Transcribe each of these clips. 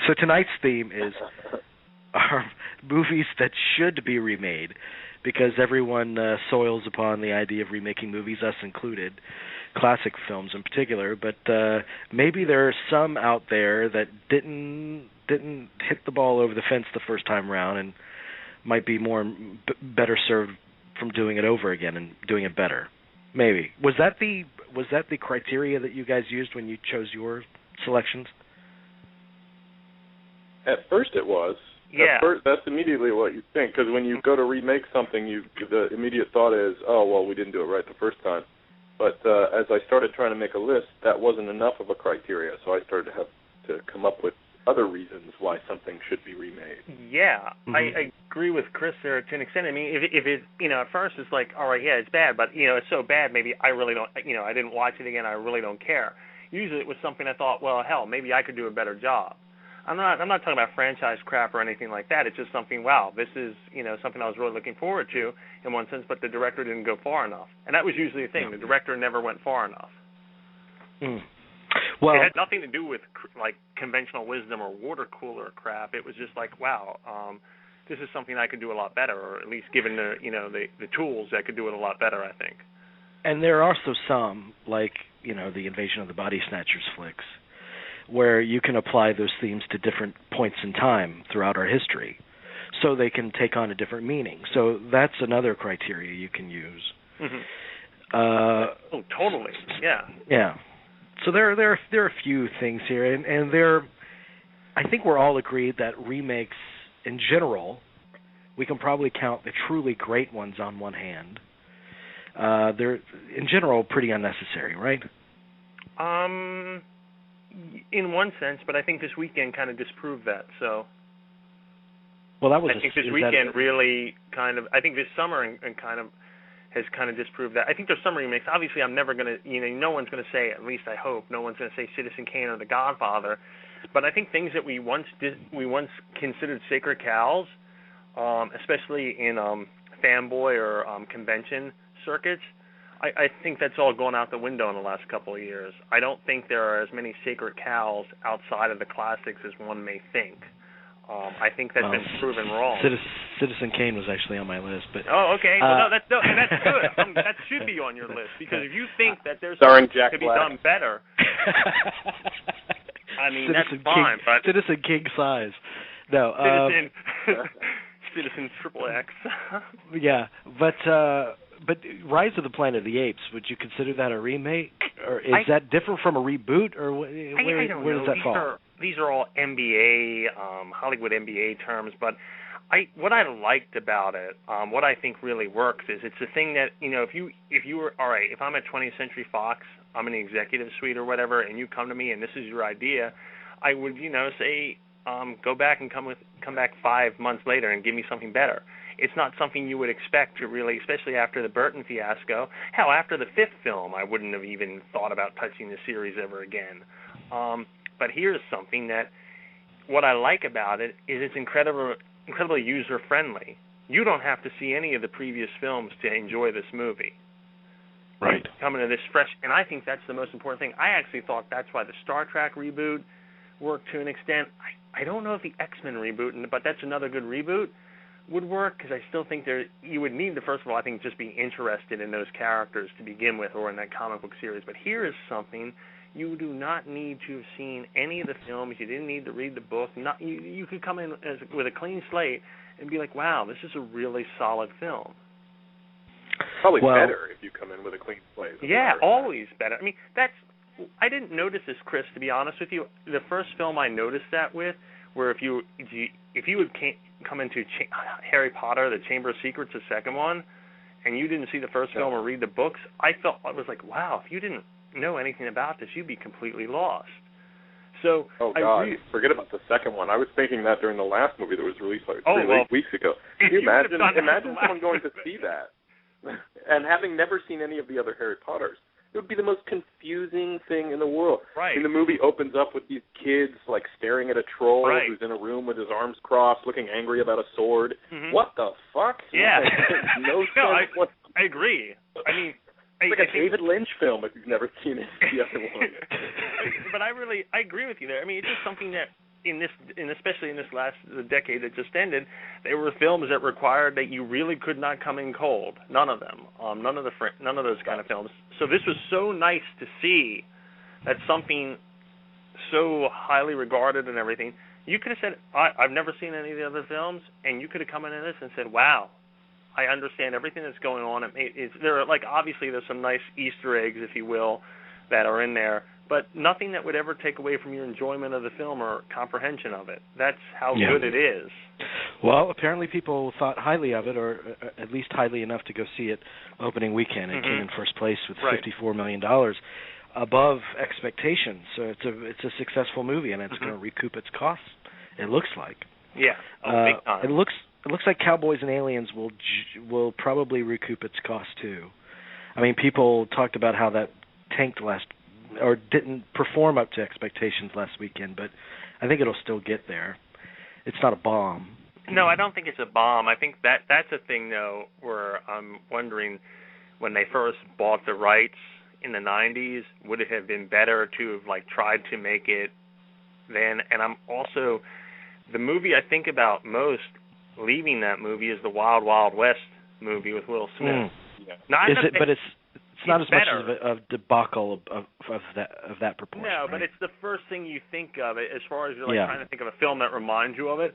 So tonight's theme is are movies that should be remade, because everyone soils upon the idea of remaking movies, us included, classic films in particular. But maybe there are some out there that didn't hit the ball over the fence the first time around, and might be better served from doing it over again and doing it better. Maybe was that the criteria that you guys used when you chose your selections? At first it was. Yeah. At first, that's immediately what you think, because when you go to remake something, the immediate thought is, oh, well, we didn't do it right the first time. But as I started trying to make a list, that wasn't enough of a criteria, so I started to have to come up with other reasons why something should be remade. Yeah, I agree with Chris there to an extent. I mean, if it, at first it's like, all right, yeah, it's bad, but, it's so bad, maybe I really don't, I didn't watch it again, I really don't care. Usually it was something I thought, well, hell, maybe I could do a better job. I'm not talking about franchise crap or anything like that. It's just something, wow, this is, something I was really looking forward to in one sense, but the director didn't go far enough. And that was usually the thing. The director never went far enough. Well, it had nothing to do with, like, conventional wisdom or water cooler crap. It was just like, wow, this is something I could do a lot better, or at least given the, the tools, I could do it a lot better, I think. And there are also some, like, the Invasion of the Body Snatchers flicks, where you can apply those themes to different points in time throughout our history, so they can take on a different meaning. So that's another criteria you can use. Oh, totally. Yeah. Yeah. So there are a few things here, and I think we're all agreed that remakes in general, we can probably count the truly great ones on one hand. They're in general pretty unnecessary, right? In one sense, but I think this weekend kind of disproved that. So, well, that was. I think this weekend really kind of. I think this summer and kind of has kind of disproved that. I think there's some remakes. Obviously, I'm never gonna. No one's gonna say. At least I hope no one's gonna say Citizen Kane or The Godfather. But I think things that we once considered sacred cows, especially in fanboy or convention circuits. I think that's all gone out the window in the last couple of years. I don't think there are as many sacred cows outside of the classics as one may think. I think that's been proven wrong. Citizen Kane was actually on my list, but okay. Well, that's good. That should be on your list, because if you think that there's something to be done better, I mean, that's fine. But Citizen King size. No. Citizen Triple X. Yeah, but Rise of the Planet of the Apes, would you consider that a remake, or is that different from a reboot, or where does that fall? These are all NBA, Hollywood NBA terms, but what I liked about it, what I think really works is it's the thing that, if you were, all right, if I'm at 20th Century Fox, I'm in the executive suite or whatever, and you come to me and this is your idea, I would, say, go back and come back 5 months later and give me something better. It's not something you would expect to really, especially after the Burton fiasco. Hell, after the 5th film, I wouldn't have even thought about touching the series ever again. But here's something that, what I like about it is it's incredibly user-friendly. You don't have to see any of the previous films to enjoy this movie. Right. Coming to this fresh, and I think that's the most important thing. I actually thought that's why the Star Trek reboot worked to an extent. I don't know if the X-Men reboot, but that's another good reboot, would work, because I still think you would need to, first of all, I think, just be interested in those characters to begin with, or in that comic book series. But here is something you do not need to have seen any of the films. You didn't need to read the book. You could come in with a clean slate and be like, wow, this is a really solid film. Probably better if you come in with a clean slate. Yeah, always better. I mean, I didn't notice this, Chris, to be honest with you. The first film I noticed that with, where if you would come into Harry Potter, The Chamber of Secrets, the second one, and you didn't see the first film or read the books, I was like, wow, if you didn't know anything about this, you'd be completely lost. So, oh God, forget about the second one. I was thinking that during the last movie that was released like 3 weeks ago. Can you imagine someone going to see that and having never seen any of the other Harry Potters? It would be the most confusing thing in the world. Right. I mean, the movie opens up with these kids, like, staring at a troll who's in a room with his arms crossed, looking angry about a sword. Mm-hmm. What the fuck? Yeah. No sense. I agree. I mean, it's like a David Lynch film if you've never seen it. The other one. But I agree with you there. I mean, it's just something that especially in this last the decade that just ended, there were films that required that you really could not come in cold. None of them. None of those kind of films. So this was so nice to see that something so highly regarded and everything. You could have said, I've never seen any of the other films, and you could have come into this and said, wow, I understand everything that's going on. Obviously there's some nice Easter eggs, if you will, that are in there, but nothing that would ever take away from your enjoyment of the film or comprehension of it. That's how good it is. Well, apparently people thought highly of it, or at least highly enough to go see it opening weekend. It came in first place with $54 million, above expectations. So it's a successful movie, and it's going to recoup its costs. It looks like. Yeah, big time. It looks like Cowboys and Aliens will probably recoup its cost too. I mean, people talked about how that tanked or didn't perform up to expectations last weekend, but I think it'll still get there. It's not a bomb. No, I don't think it's a bomb. I think that's a thing, though, where I'm wondering, when they first bought the rights in the 90s, would it have been better to have tried to make it then? And I'm also, the movie I think about most leaving that movie is the Wild Wild West movie with Will Smith. But it's not as much of a debacle of that proportion. No, but it's the first thing you think of it as far as you're trying to think of a film that reminds you of it,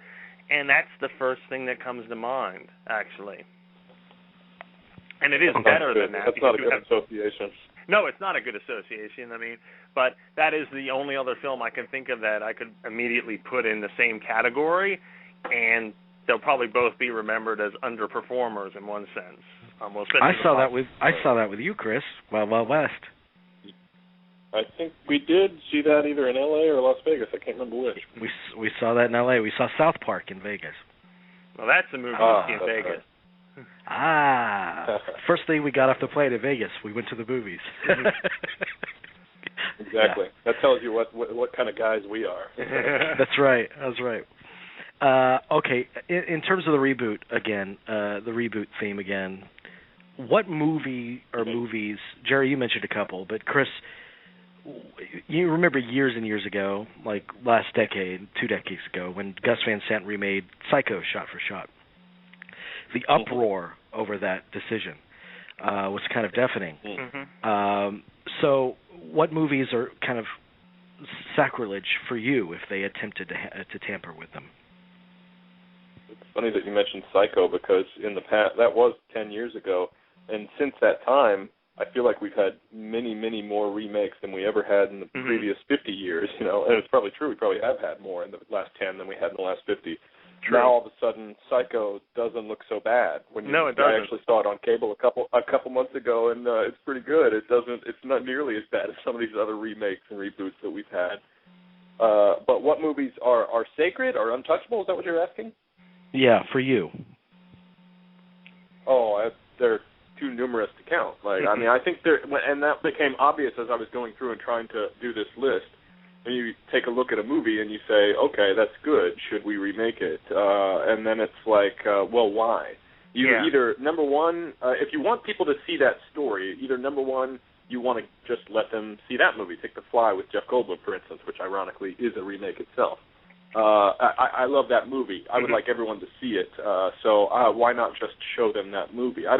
and that's the first thing that comes to mind, actually. And it is better than that. That's not a good association. No, it's not a good association. I mean, but that is the only other film I can think of that I could immediately put in the same category, and they'll probably both be remembered as underperformers in one sense. I saw that with you, Chris. Wild Wild West. I think we did see that either in L.A. or Las Vegas. I can't remember which. We saw that in L.A. We saw South Park in Vegas. Well, that's a movie you see in Vegas. Right. First thing we got off the plane in Vegas, we went to the movies. Exactly. Yeah. That tells you what kind of guys we are. That's right. Okay. In terms of the reboot again, the reboot theme again. What movie or movies? Jerry, you mentioned a couple, but Chris, you remember years and years ago, like last decade, 2 decades ago, when Gus Van Sant remade Psycho shot for shot. The uproar over that decision was kind of deafening. So what movies are kind of sacrilege for you if they attempted to tamper with them? It's funny that you mentioned Psycho, because in the past, that was 10 years ago, and since that time, I feel like we've had many, many more remakes than we ever had in the previous 50 years, and it's probably true. We probably have had more in the last 10 than we had in the last 50. True. Now all of a sudden, Psycho doesn't look so bad. No, it doesn't. I actually saw it on cable a couple months ago, and it's pretty good. It's not nearly as bad as some of these other remakes and reboots that we've had. But what movies are sacred or untouchable? Is that what you're asking? Yeah, for you. They're too numerous to count. I think and that became obvious as I was going through and trying to do this list. And you take a look at a movie and you say, okay, that's good. Should we remake it? And then it's well, why? Either, number one, if you want people to see that story, either number one, you want to just let them see that movie. Take The Fly with Jeff Goldblum, for instance, which ironically is a remake itself. I love that movie. I would like everyone to see it. So why not just show them that movie? I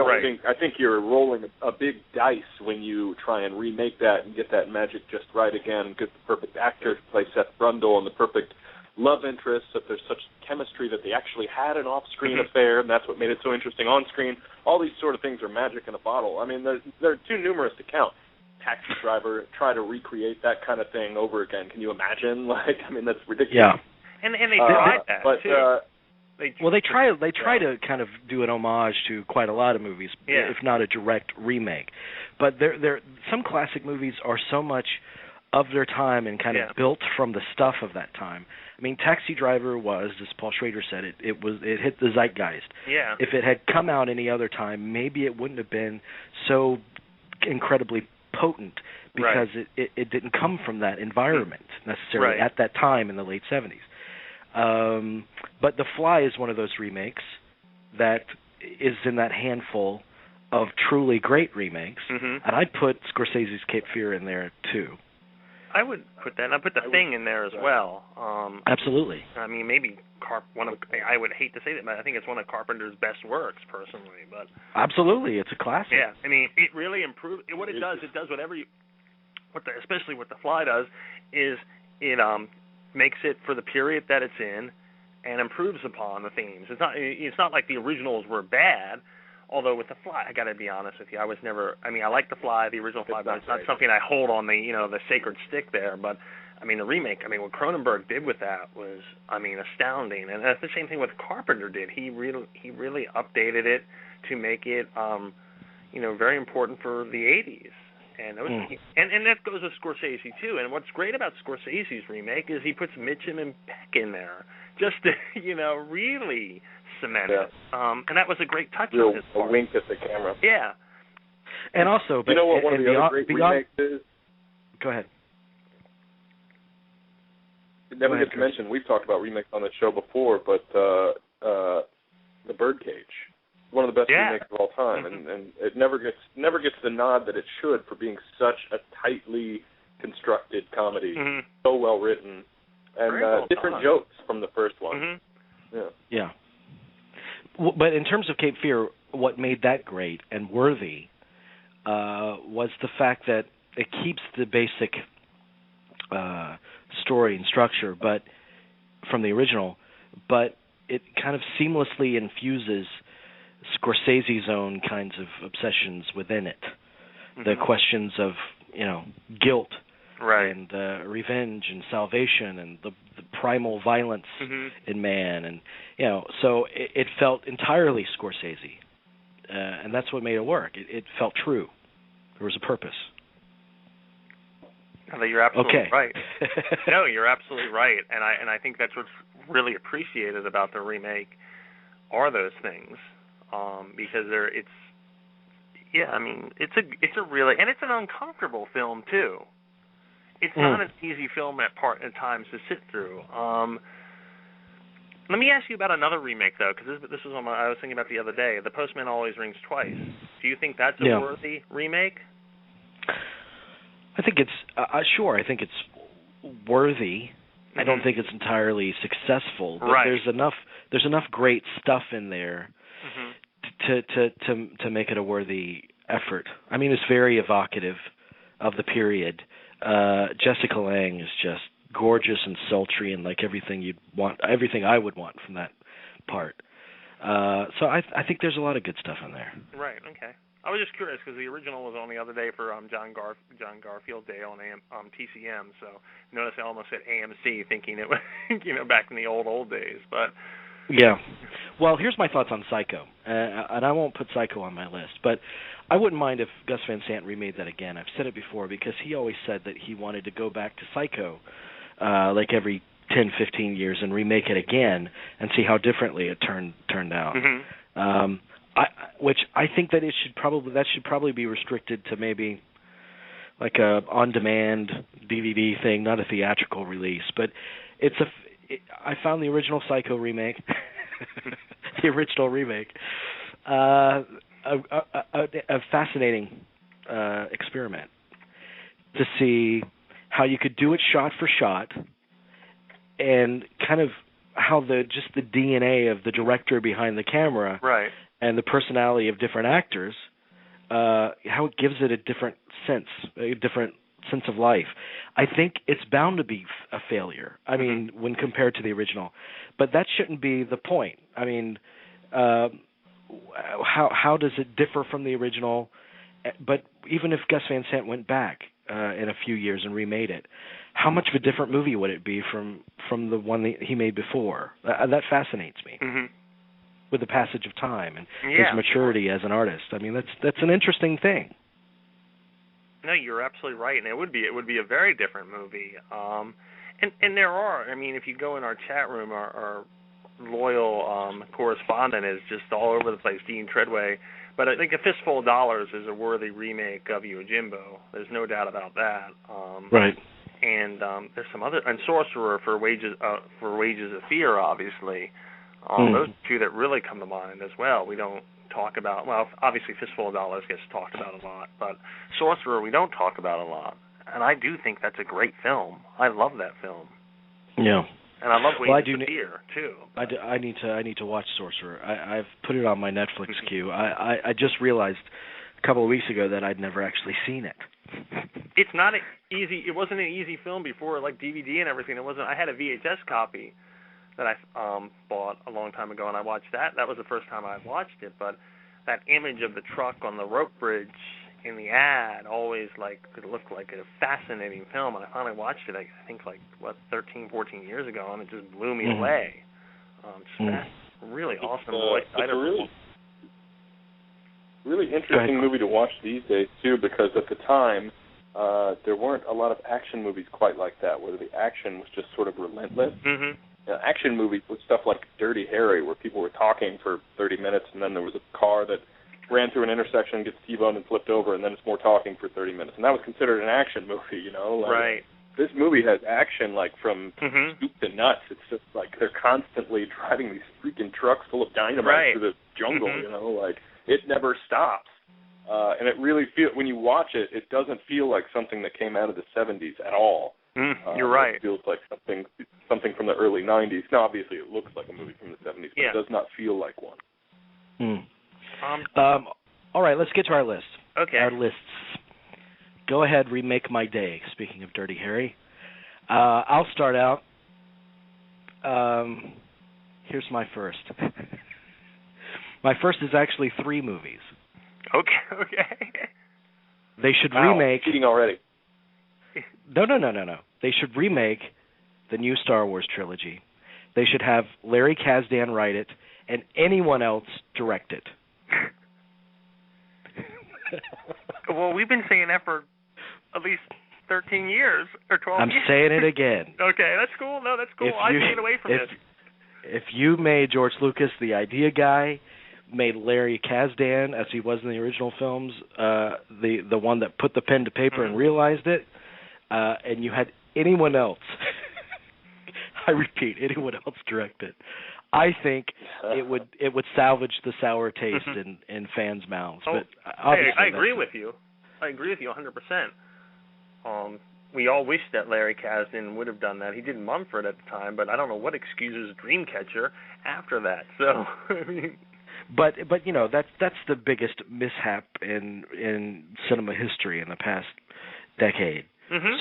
think you're rolling a big dice when you try and remake that and get that magic just right again, get the perfect actor to play Seth Brundle and the perfect love interest, that there's such chemistry that they actually had an off-screen affair, and that's what made it so interesting on screen. All these sort of things are magic in a bottle. I mean, they're too numerous to count. Taxi Driver, try to recreate that kind of thing over again. Can you imagine? That's ridiculous. Yeah. And they tried that too. They try to kind of do an homage to quite a lot of movies, if not a direct remake. But some classic movies are so much of their time and kind of built from the stuff of that time. I mean, Taxi Driver was, as Paul Schrader said, it hit the zeitgeist. Yeah. If it had come out any other time, maybe it wouldn't have been so incredibly potent, because it didn't come from that environment necessarily at that time in the late 70s. But The Fly is one of those remakes that is in that handful of truly great remakes, and I'd put Scorsese's Cape Fear in there too. I would put that. And I put The Thing in there as well. Absolutely. I mean, maybe I would hate to say that, but I think it's one of Carpenter's best works, personally. But absolutely, it's a classic. Yeah, I mean, it really improves. What it does whatever especially what The Fly does, is it makes it for the period that it's in, and improves upon the themes. It's not like the originals were bad. Although with The Fly, I got to be honest with you, I like The Fly, the original Fly, but it's not something I hold on the sacred stick there. But I mean, the remake, what Cronenberg did with that was, astounding. And that's the same thing what Carpenter did. He really updated it to make it, very important for the 80s. And that goes with Scorsese too. And what's great about Scorsese's remake is he puts Mitchum and Peck in there just to, really cement it. And that was a great touch on his part. A wink at the camera. Yeah. And also, you know what one of the other great remakes is? Go ahead. It never gets mentioned. We've talked about remakes on the show before, but The Birdcage. One of the best remakes of all time, and it never gets the nod that it should for being such a tightly constructed comedy, so well written, and different jokes from the first one. Yeah. But in terms of Cape Fear, what made that great and worthy was the fact that it keeps the basic story and structure, but from the original, but it kind of seamlessly infuses Scorsese's own kinds of obsessions within it. The questions of, guilt and revenge and salvation and the primal violence in man. And, so it felt entirely Scorsese. And that's what made it work. It felt true. There was a purpose. You're absolutely right. No, you're absolutely right. And I think that's what's really appreciated about the remake are those things. Because it's a really, and it's an uncomfortable film too. It's not an easy film at times to sit through. Let me ask you about another remake though, because this was I was thinking about the other day. The Postman Always Rings Twice. Do you think that's a worthy remake? I think it's sure. I think it's worthy. I don't think it's entirely successful, but there's enough great stuff in there to make it a worthy effort. It's very evocative of the period. Jessica Lange is just gorgeous and sultry and like everything I would want from that part. So I think there's a lot of good stuff in there. Right. Okay. I was just curious because the original was on the other day for John Garfield Day on TCM. So notice I almost said AMC, thinking it was back in the old days, but. Yeah. Well, here's my thoughts on Psycho, and I won't put Psycho on my list, but I wouldn't mind if Gus Van Sant remade that again. I've said it before because he always said that he wanted to go back to Psycho like every 10, 15 years and remake it again and see how differently it turned out. Which I think that should probably be restricted to maybe like a on-demand DVD thing, not a theatrical release. But I found the original Psycho remake, a fascinating experiment to see how you could do it shot for shot, and kind of how the DNA of the director behind the camera, and the personality of different actors, how it gives it a different sense of life. I think it's bound to be a failure. When compared to the original, but that shouldn't be the point. How does it differ from the original? But even if Gus Van Sant went back in a few years and remade it, how much of a different movie would it be from the one that he made before? That fascinates me. With the passage of time and his maturity as an artist. That's an interesting thing. No, you're absolutely right, and it would be a very different movie. And there are, if you go in our chat room, our loyal correspondent is just all over the place, Dean Treadway. But I think A Fistful of Dollars is a worthy remake of Yojimbo. There's no doubt about that. And there's some other, and Sorcerer for Wages of Fear, obviously. Those two that really come to mind as well. We don't talk about, obviously Fistful of Dollars gets talked about a lot, but Sorcerer we don't talk about a lot. and I do think that's a great film. I love that film. Yeah. And I love Waiting for Fear, too. I need to watch Sorcerer. I've put it on my Netflix queue. I just realized a couple of weeks ago that I'd never actually seen it. It's not easy. It wasn't an easy film before, like DVD and everything. It wasn't. I had a VHS copy that I bought a long time ago, and I watched that. That was the first time I watched it. But that image of the truck on the rope bridge in the ad always it looked like a fascinating film, and I finally watched it. I think 13, 14 years ago, and it just blew me away. Really awesome voice. It's a really interesting movie to watch these days too, because at the time there weren't a lot of action movies quite like that, where the action was just sort of relentless. Action movies with stuff like Dirty Harry, where people were talking for 30 minutes, and then there was a car that ran through an intersection, gets T-boned and flipped over, and then it's more talking for 30 minutes. And that was considered an action movie, Right. This movie has action, from soup to nuts. It's just they're constantly driving these freaking trucks full of dynamite through the jungle, it never stops. And it really when you watch it, it doesn't feel like something that came out of the 70s at all. You're right. It feels like something from the early 90s. Now, obviously, it looks like a movie from the 70s, but it does not feel like one. All right, let's get to our list. Okay. Our lists. Go ahead, remake my day. Speaking of Dirty Harry, I'll start out. Here's my first. My first is actually 3 movies. Okay. They should remake. Cheating already. No. They should remake the new Star Wars trilogy. They should have Larry Kasdan write it, and anyone else direct it. Well, we've been saying that for at least 13 years or 12 years. I'm saying it again. Okay, that's cool. No, that's cool. I stayed away from this. If you made George Lucas the idea guy, made Larry Kasdan, as he was in the original films, the one that put the pen to paper and realized it, and you had anyone else, I repeat, anyone else direct it, I think it would salvage the sour taste in fans' mouths. But I agree with you. I agree with you 100%. We all wish that Larry Kasdan would have done that. He did Mumford at the time, but I don't know what excuses Dreamcatcher after that. So, I mean. But that's the biggest mishap in cinema history in the past decade.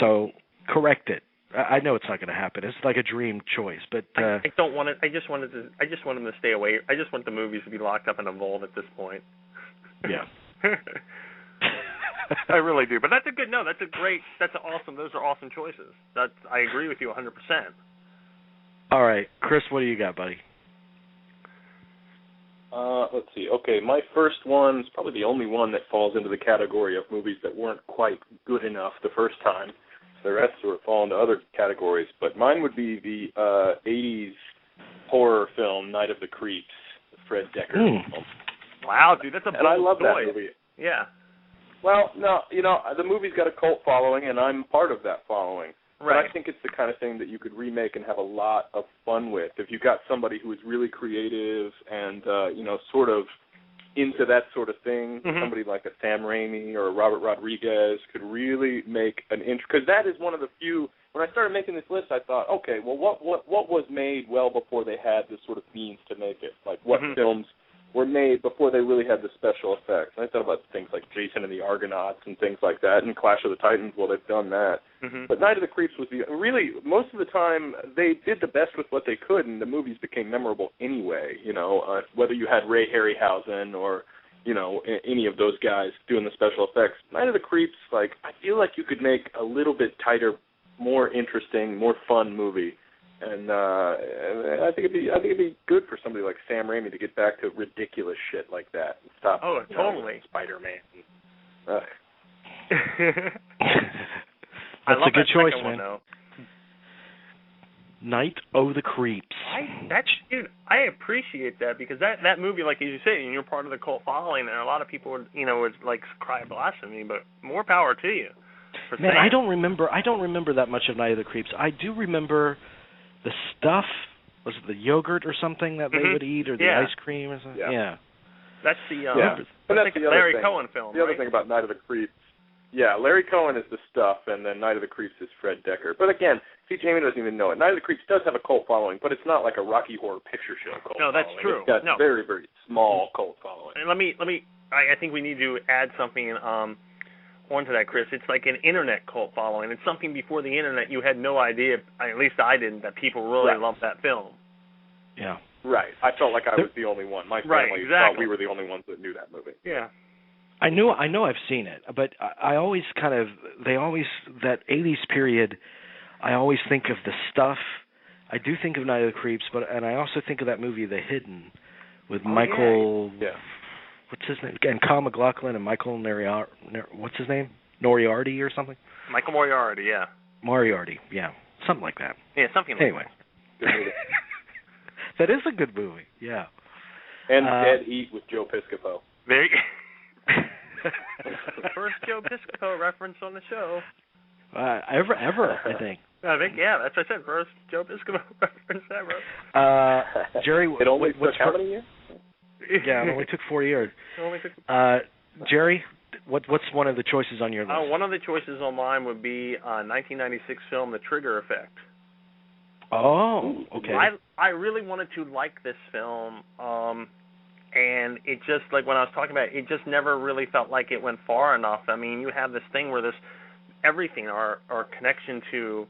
So correct it. I know it's not going to happen. It's like a dream choice, but I don't want it. I just want them to stay away. I just want the movies to be locked up in a vault at this point. Yeah. I really do. But that's awesome. Those are awesome choices. I agree with you 100%. All right, Chris, what do you got, buddy? Let's see. Okay, my first one is probably the only one that falls into the category of movies that weren't quite good enough the first time. The rest would fall into other categories, but mine would be the 80s horror film Night of the Creeps, the Fred Dekker film. Wow, dude, that's a bold And I love choice. that movie. Yeah. Well, no, the movie's got a cult following, and I'm part of that following. Right. But I think it's the kind of thing that you could remake and have a lot of fun with. If you got somebody who is really creative and, sort of into that sort of thing, somebody like a Sam Raimi or a Robert Rodriguez could really make an because that is one of the few. When I started making this list, I thought, okay, well, what was made well before they had the sort of means to make it? Like what films were made before they really had the special effects? And I thought about things like Jason and the Argonauts and things like that, and Clash of the Titans. Well, they've done that. But Night of the Creeps was really most of the time they did the best with what they could, and the movies became memorable anyway. Whether you had Ray Harryhausen or any of those guys doing the special effects. Night of the Creeps, I feel like you could make a little bit tighter, more interesting, more fun movie. And I think it'd be good for somebody like Sam Raimi to get back to ridiculous shit like that and stop. Oh, totally. Spider-Man. That's a good choice, man. One, Night of the Creeps. I appreciate that because that movie, like as you say, you're part of the cult following, and a lot of people would cry blasphemy, but more power to you. Man, I don't remember that much of Night of the Creeps. I do remember the stuff. Was it the yogurt or something that they would eat, or the ice cream or something? Yeah. That's the that's the Larry thing. Cohen film. The other thing about Night of the Creeps Yeah, Larry Cohen is the stuff, and then Night of the Creeps is Fred Decker. But again, see, Jamie doesn't even know it. Night of the Creeps does have a cult following, but it's not like a Rocky Horror Picture Show cult No, that's following. true. It's got very, very small cult following. And I think we need to add something onto that, Chris. It's like an internet cult following. It's something before the internet you had no idea, at least I didn't, that people really loved that film. Yeah. Right. I felt like I was the only one. My family thought we were the only ones that knew that movie. Yeah. I know I've seen it, but I always that 80s period, I always think of the stuff. I do think of Night of the Creeps, and I also think of that movie The Hidden with Michael, what's his name? And Kyle MacLachlan and Michael what's his name? Moriarty or something? Michael Moriarty, yeah. Moriarty, yeah. Something like that. Yeah, something like that. Anyway. Good movie. That is a good movie, yeah. And Dead Eat with Joe Piscopo. There you First Joe Piscopo reference on the show. Ever, I think. I think, that's what I said. First Joe Piscopo reference ever. Jerry, it only took how many years? Yeah, it only took 4 years. Jerry, what's one of the choices on your list? One of the choices on mine would be 1996 film The Trigger Effect. Oh, okay. I really wanted to like this film, and it just, like when I was talking about it, it just never really felt like it went far enough. I mean, you have this thing where everything, our connection to,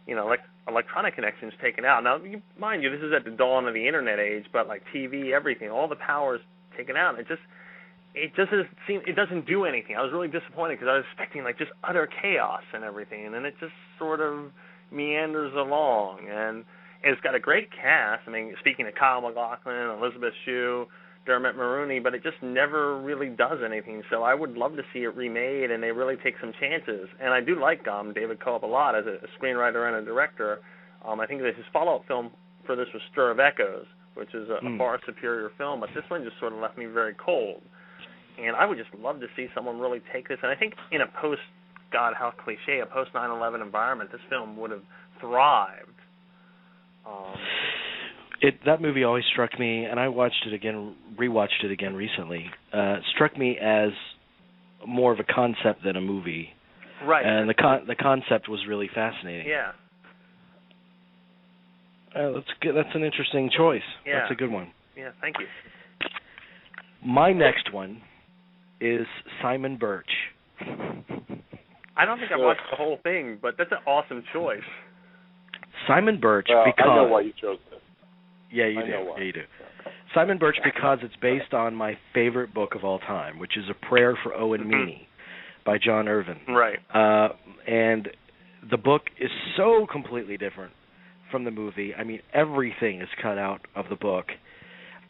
like electronic connections taken out. Now, mind you, this is at the dawn of the internet age, but like TV, everything, all the power's taken out. It doesn't do anything. I was really disappointed because I was expecting like just utter chaos and everything, and then it just sort of meanders along, and it's got a great cast. I mean, speaking of Kyle MacLachlan, Elizabeth Shue, Dermot Mulroney, but it just never really does anything. So I would love to see it remade, and they really take some chances. And I do like David Cope a lot as a screenwriter and a director. I think that his follow-up film for this was Stir of Echoes, which is a far superior film, but this one just sort of left me very cold. And I would just love to see someone really take this. And I think in a God, how cliche, a post-9/11 environment, this film would have thrived. That movie always struck me, and I rewatched it again recently, struck me as more of a concept than a movie. Right. And the concept was really fascinating. Yeah. That's good. That's an interesting choice. Yeah. That's a good one. Yeah, thank you. My next one is Simon Birch. I don't think I watched the whole thing, but that's an awesome choice. Simon Birch, because I know why you chose this. Yeah, you do. Yeah, you do. Simon Birch, because it's based on my favorite book of all time, which is A Prayer for Owen Meany by John Irvin. Right. And the book is so completely different from the movie. I mean, everything is cut out of the book.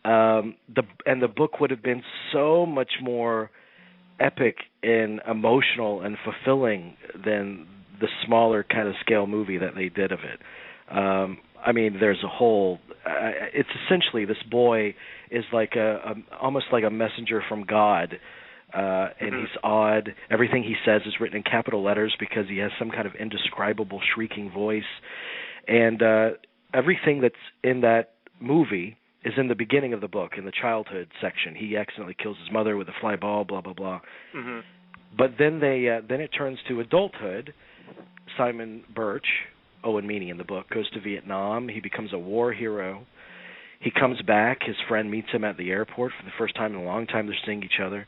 The book would have been so much more epic and emotional and fulfilling than the smaller kind of scale movie that they did of it. I mean, there's a whole. It's essentially this boy is like almost like a messenger from God, and he's odd. Everything he says is written in capital letters because he has some kind of indescribable shrieking voice, and everything that's in that movie is in the beginning of the book in the childhood section. He accidentally kills his mother with a fly ball, blah blah blah. Mm-hmm. But then then it turns to adulthood. Simon Birch, Owen Meany in the book, goes to Vietnam. He becomes a war hero. He comes back. His friend meets him at the airport for the first time in a long time. They're seeing each other.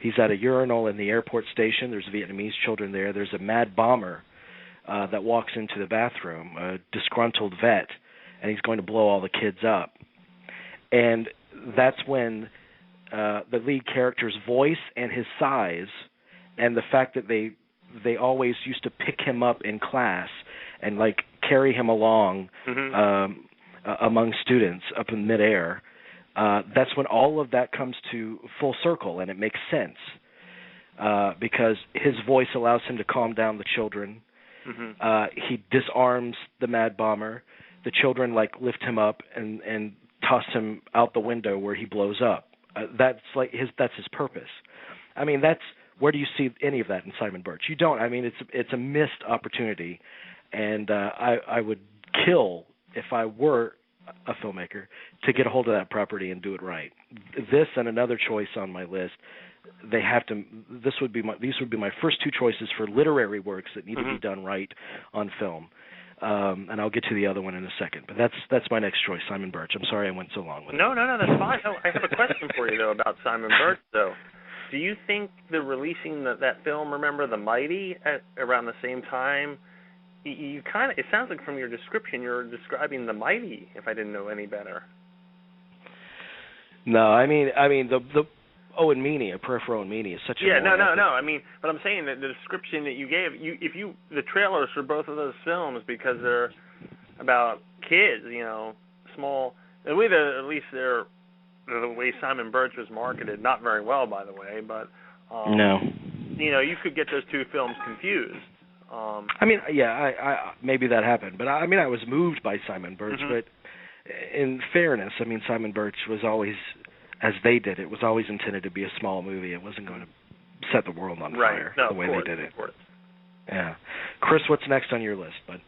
He's at a urinal in the airport station. There's Vietnamese children there. There's a mad bomber that walks into the bathroom, a disgruntled vet, and he's going to blow all the kids up. And that's when the lead character's voice and his size and the fact that they always used to pick him up in class and like carry him along among students up in midair. That's when all of that comes to full circle, and it makes sense because his voice allows him to calm down the children. He disarms the mad bomber. The children like lift him up and toss him out the window where he blows up. That's his purpose. I mean, where do you see any of that in Simon Birch? You don't. I mean, it's a missed opportunity, and I would kill if I were a filmmaker to get a hold of that property and do it right. This and another choice on my list, they have to. These would be my first two choices for literary works that need to be done right on film. And I'll get to the other one in a second. But that's my next choice, Simon Birch. I'm sorry I went so long with it. No, that's fine. No, I have a question for you, though, about Simon Birch, though. Do you think the releasing that film, remember, The Mighty, at around the same time, you kind of, it sounds like from your description you're describing The Mighty, if I didn't know any better. No, I mean the Owen Meany, A Prayer for Owen Meany is such a... Yeah, no. I mean, but I'm saying that the description that you gave, the trailers for both of those films, because they're about kids, small, at least they're the way Simon Birch was marketed, not very well, by the way, but no, you could get those two films confused. I mean, yeah, I maybe that happened, but I was moved by Simon Birch, but in fairness, I mean, Simon Birch was always, as they did it, was always intended to be a small movie. It wasn't going to set the world on fire the way they did it. Yeah. Chris, what's next on your list, bud?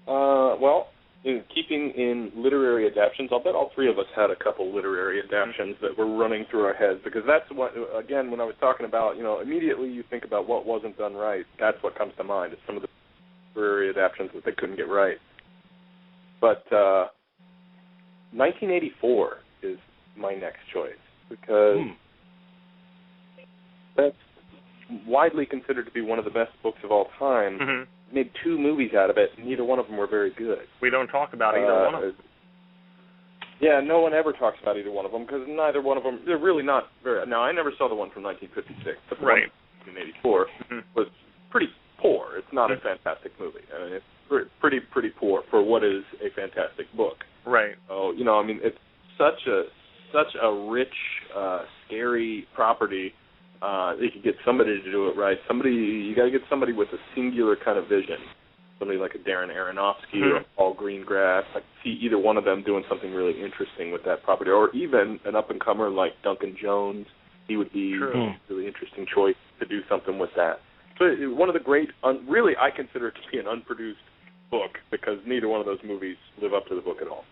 Well, in keeping in literary adaptions, I'll bet all three of us had a couple literary adaptions that were running through our heads, because that's what, again, when I was talking about, immediately you think about what wasn't done right. That's what comes to mind, is some of the literary adaptions that they couldn't get right. But 1984 is my next choice, because that's widely considered to be one of the best books of all time. Made two movies out of it, and neither one of them were very good. We don't talk about either one of them. Yeah, no one ever talks about either one of them, because neither one of them, they're really not very... Now, I never saw the one from 1956, but the one from 1984 was pretty poor. It's not a fantastic movie. I mean, it's pretty poor for what is a fantastic book. Right. So, I mean, it's such a rich, scary property. They could get somebody to do it right. You got to get somebody with a singular kind of vision. Somebody like a Darren Aronofsky or Paul Greengrass. I could see either one of them doing something really interesting with that property, or even an up-and-comer like Duncan Jones. He would be a really interesting choice to do something with that. So one of the great, really, I consider it to be an unproduced book, because neither one of those movies live up to the book at all.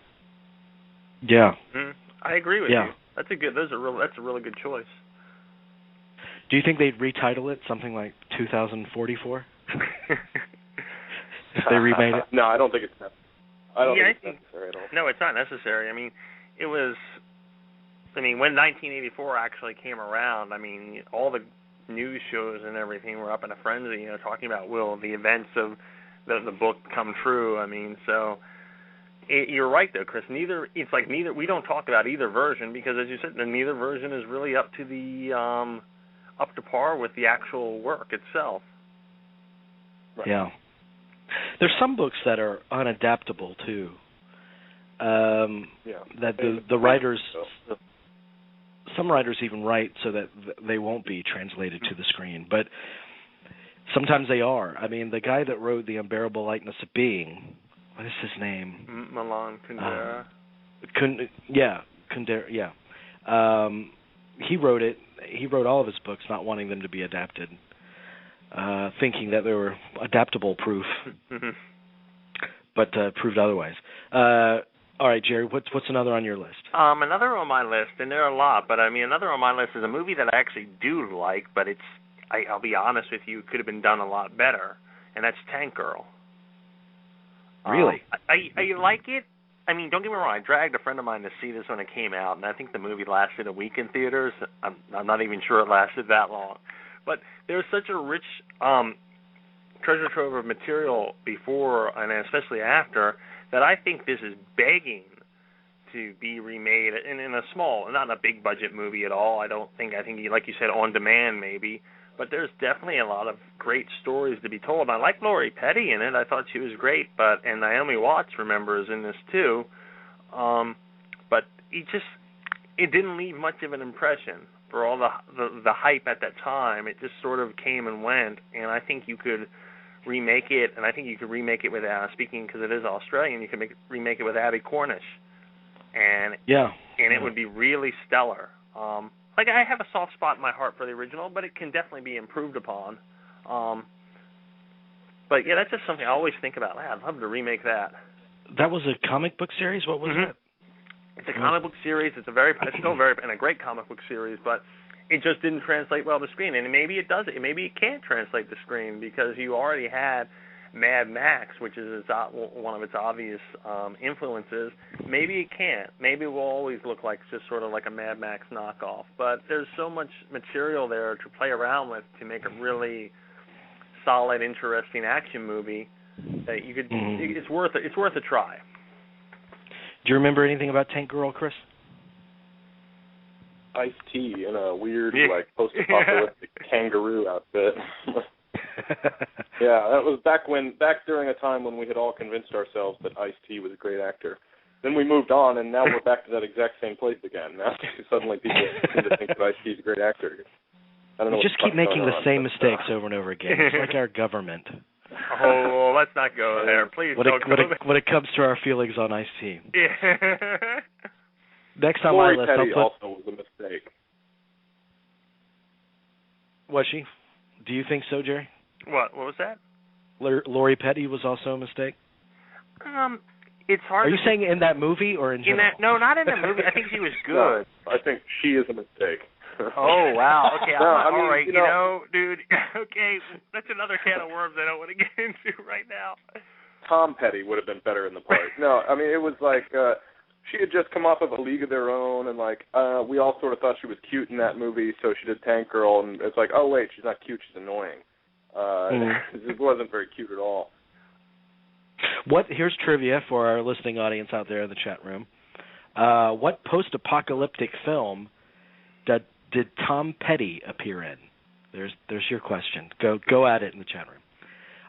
Yeah. I agree with you. That's a really good choice. Do you think they'd retitle it something like 2044? If they remade it? No, I don't think it's necessary. I don't think it's necessary at all. No, it's not necessary. I mean, when 1984 actually came around, I mean, all the news shows and everything were up in a frenzy, talking about will the events of the book come true. I mean, so you're right though, Chris. Neither we don't talk about either version, because, as you said, neither version is really up to par with the actual work itself. Right. Yeah. There's some books that are unadaptable too. That the writers, some writers even write so that they won't be translated to the screen, but sometimes they are. I mean, the guy that wrote The Unbearable Lightness of Being, what is his name? Milan Kundera. Kundera. Yeah. He wrote it. He wrote all of his books not wanting them to be adapted, thinking that they were adaptable proof, but proved otherwise. All right, Jerry, what's another on your list? Another on my list, and there are a lot, but another on my list is a movie that I actually do like, but I'll be honest with you, could have been done a lot better, and that's Tank Girl. Really? I like it. I mean, don't get me wrong, I dragged a friend of mine to see this when it came out, and I think the movie lasted a week in theaters. I'm not even sure it lasted that long. But there's such a rich treasure trove of material before and especially after that I think this is begging to be remade in a small, not a big budget movie at all. I think, like you said, on demand maybe. But there's definitely a lot of great stories to be told. I like Lori Petty in it. I thought she was great. And Naomi Watts, remember, is in this too. But it didn't leave much of an impression for all the hype at that time. It just sort of came and went. And I think you could remake it. And I think you could remake it with, speaking because it is Australian, you could remake it with Abbie Cornish. And it would be really stellar. I have a soft spot in my heart for the original, but it can definitely be improved upon. But yeah, that's just something I always think about. I'd love to remake that. That was a comic book series? What was it? It's a comic book series. It's still very, and a great comic book series. But it just didn't translate well to screen. And maybe it does. Maybe it can't translate to screen because you already had Mad Max, which is one of its obvious influences. Maybe it can't. Maybe it will always look like just sort of like a Mad Max knockoff. But there's so much material there to play around with to make a really solid, interesting action movie that you could. It's worth it. It's worth a try. Do you remember anything about Tank Girl, Chris? Ice-T in a weird, like, post-apocalyptic kangaroo outfit. Yeah, that was back during a time when we had all convinced ourselves that Ice-T was a great actor. Then we moved on, and now we're back to that exact same place again. Now suddenly people seem to think that Ice-T is a great actor. I don't know. We just keep making the same mistakes over and over again. It's like our government. Oh, let's not go there. Please don't go there. When it comes to our feelings on Ice-T. Yeah. Next on Lori my list, Petty I'll put... also was a mistake. Was she? Do you think so, Jerry? What was that? Lori Petty was also a mistake? It's hard. Are you saying in that movie or in general? No, not in that movie. I think she was good. No, I think she is a mistake. Oh, wow. Okay, all right. You know, dude, okay, that's another can of worms I don't want to get into right now. Tom Petty would have been better in the part. No, I mean, it was like she had just come off of A League of Their Own, and, like, we all sort of thought she was cute in that movie, so she did Tank Girl, and it's like, oh, wait, she's not cute, she's annoying. It wasn't very cute at all. Here's trivia for our listening audience out there in the chat room. What post-apocalyptic film did Tom Petty appear in? There's your question. Go at it in the chat room.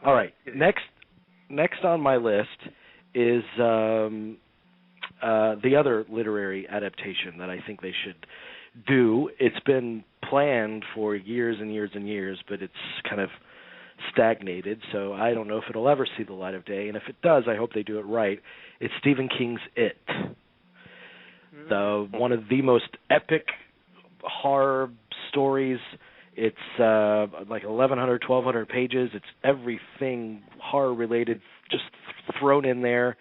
All right. Next on my list is the other literary adaptation that I think they should do. It's been planned for years and years and years, but it's kind of stagnated, so I don't know if it'll ever see the light of day, and if it does, I hope they do it right. It's Stephen King's It. One of the most epic horror stories. It's like 1,100, 1,200 pages. It's everything horror-related just thrown in there.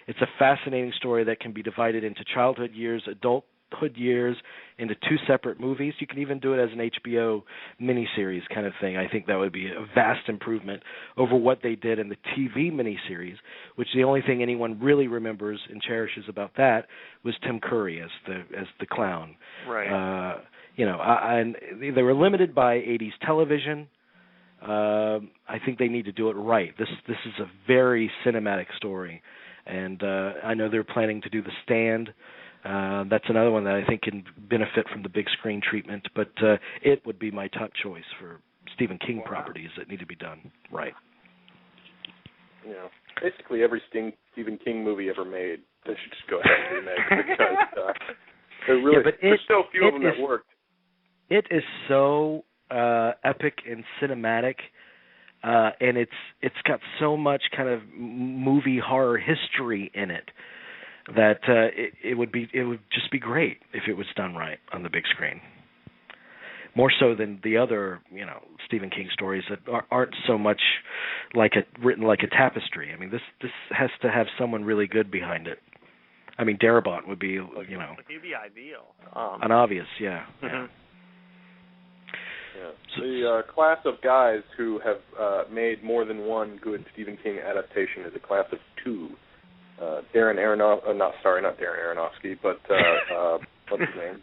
It's a fascinating story that can be divided into childhood years, adulthood years, into two separate movies. You can even do it as an HBO miniseries kind of thing. I think that would be a vast improvement over what they did in the TV miniseries, which the only thing anyone really remembers and cherishes about that was Tim Curry as the clown. Right. And they were limited by 80s television. I think they need to do it right. This is a very cinematic story, and I know they're planning to do The Stand. That's another one that I think can benefit from the big screen treatment, but it would be my top choice for Stephen King properties that need to be done right. Yeah, basically every Stephen King movie ever made, they should just go ahead and remake because there's so few of them that worked. It is so epic and cinematic, and it's got so much kind of movie horror history in it that it would just be great if it was done right on the big screen. More so than the other, Stephen King stories that aren't so much written like a tapestry. I mean, this has to have someone really good behind it. I mean, Darabont would be, He'd be ideal. An obvious, yeah. Mm-hmm. Yeah. The class of guys who have made more than one good Stephen King adaptation is a class of two. Darren Aronofsky, not Darren Aronofsky, but what's his name?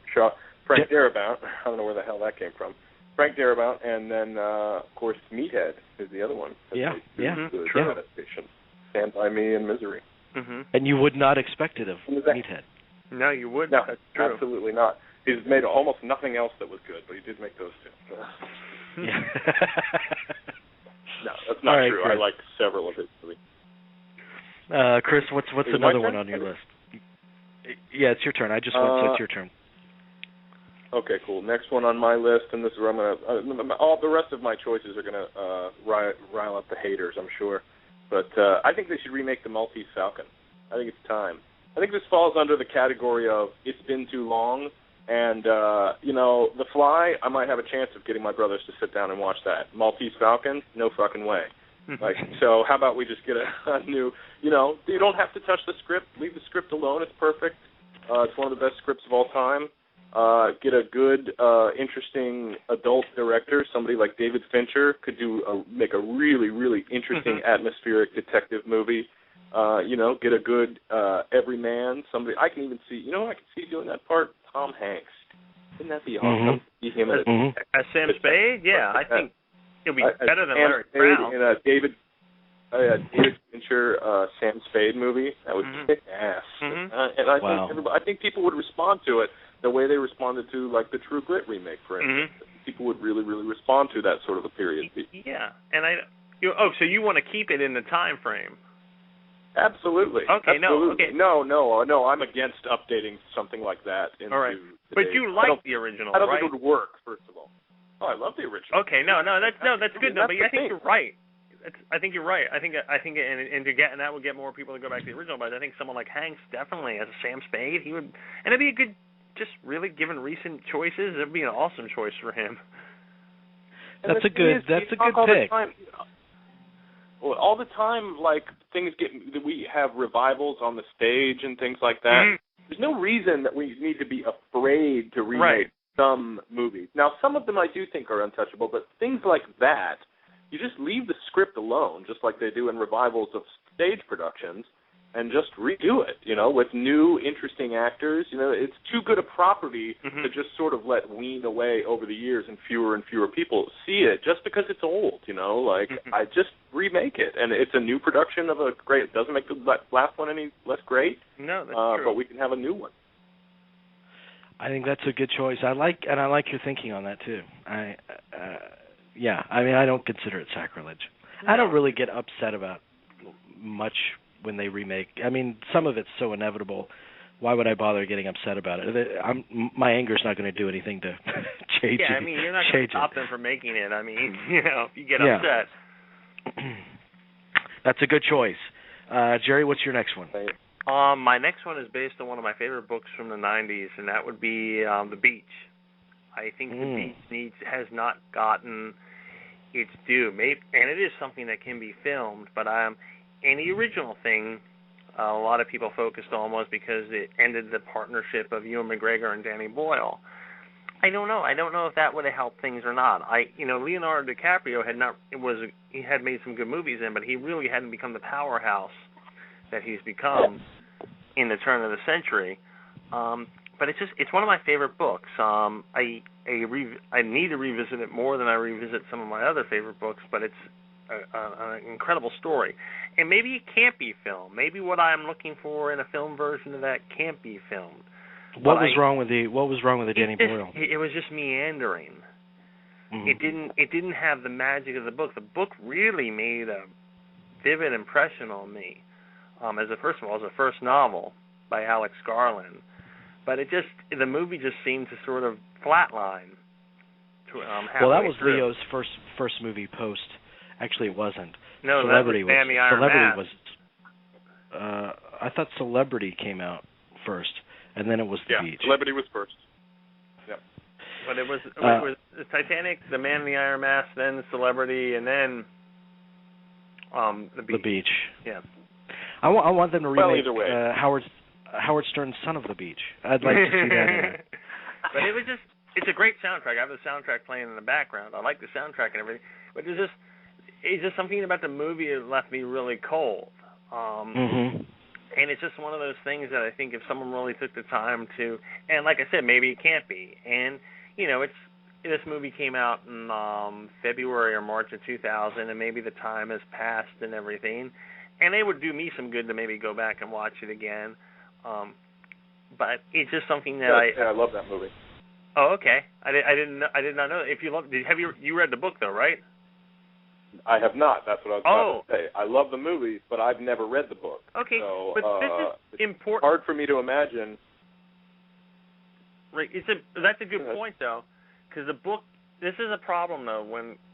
Frank Darabont. I don't know where the hell that came from. Frank Darabont, and then of course Meathead is the other one. True. Adaptation. Stand By Me and Misery. Mm-hmm. And you would not expect it of Meathead. No, you wouldn't. No, that's true. Absolutely not. He's made almost nothing else that was good, but he did make those two. Yeah. No, that's not right, true. Chris. I like several of his movies. Chris, what's another one on your list? Yeah, it's your turn. I just went, so it's your turn. Okay, cool. Next one on my list, and this is where I'm gonna. All the rest of my choices are gonna rile up the haters, I'm sure. But I think they should remake the Maltese Falcon. I think it's time. I think this falls under the category of it's been too long, and The Fly. I might have a chance of getting my brothers to sit down and watch that. Maltese Falcon, no fucking way. So how about we just get a new? You don't have to touch the script. Leave the script alone. It's perfect. It's one of the best scripts of all time. Get a good, interesting adult director. Somebody like David Fincher could make a really, really interesting atmospheric detective movie. Get a good everyman. Somebody I can even see. I can see doing that part. Tom Hanks. Wouldn't that be awesome? See him as Sam Spade? Yeah, I think it'll be better than Larry Brown. In a David Fincher, Sam Spade movie. That would kick ass. And I think people would respond to it the way they responded to, like, the True Grit remake, for instance. People would really, really respond to that sort of a period piece. Yeah, and so you want to keep it in the time frame? Absolutely. Okay, absolutely. No. I'm against updating something like that into. All right, but you like the original, I don't right? think it would work. First of all, I love the original. Okay, that's good. No, but I think you're right. I think you're right. I think and that would get more people to go back to the original. But I think someone like Hanks definitely, as a Sam Spade, he would, and it'd be a good. Just really, given recent choices, it'd be an awesome choice for him. And that's a good pick. All the time, like, we have revivals on the stage and things like that. There's no reason that we need to be afraid to remake some movies. Now, some of them I do think are untouchable, but things like that, you just leave the script alone, just like they do in revivals of stage productions, and just redo it, with new, interesting actors. It's too good a property to just sort of let wean away over the years and fewer people see it just because it's old, I just remake it. And it's a new production of a great, it doesn't make the last one any less great. No, that's true. But we can have a new one. I think that's a good choice. I like your thinking on that, too. I don't consider it sacrilege. No. I don't really get upset about much when they remake. I mean, some of it's so inevitable. Why would I bother getting upset about it? My anger's not going to do anything to change it. Yeah, I mean, you're not going to stop them from making it. I mean, if you get upset. That's a good choice. Jerry, what's your next one? My next one is based on one of my favorite books from the 90s, and that would be The Beach. I think The Beach has not gotten its due. And it is something that can be filmed, but and the original thing, a lot of people focused on was because it ended the partnership of Ewan McGregor and Danny Boyle. I don't know. I don't know if that would have helped things or not. Leonardo DiCaprio he had made some good movies but he really hadn't become the powerhouse that he's become in the turn of the century. But it's one of my favorite books. I need to revisit it more than I revisit some of my other favorite books, but it's an incredible story. And maybe it can't be filmed. Maybe what I'm looking for in a film version of that can't be filmed. What was wrong with the Danny Boyle? It was just meandering. It didn't have the magic of the book. The book really made a vivid impression on me. As a first novel by Alex Garland. But the movie just seemed to sort of flatline. That was Leo's first movie post. Actually, it wasn't. No, Celebrity that was the Iron Celebrity Man. was. I thought Celebrity came out first, and then it was The Beach. Celebrity was first. Yeah. But it was Titanic, The Man in the Iron Mask, then Celebrity, and then The Beach. The Beach. Yeah. I want them to remake either way. Howard Stern's Son of the Beach. I'd like to see that in it. But it's a great soundtrack. I have the soundtrack playing in the background. I like the soundtrack and everything. But it's just something about the movie that left me really cold. And it's just one of those things that I think if someone really took the time to, and like I said, maybe it can't be. And, this movie came out in February or March of 2000, and maybe the time has passed and everything. And it would do me some good to maybe go back and watch it again. But it's just something that I love that movie. Oh, okay. I did not know. If you you read the book though, right? I have not. That's what I was about to say. I love the movie, but I've never read the book. Okay, so, but this is important. It's hard for me to imagine. Right. That's a good point though, because the book. This is a problem though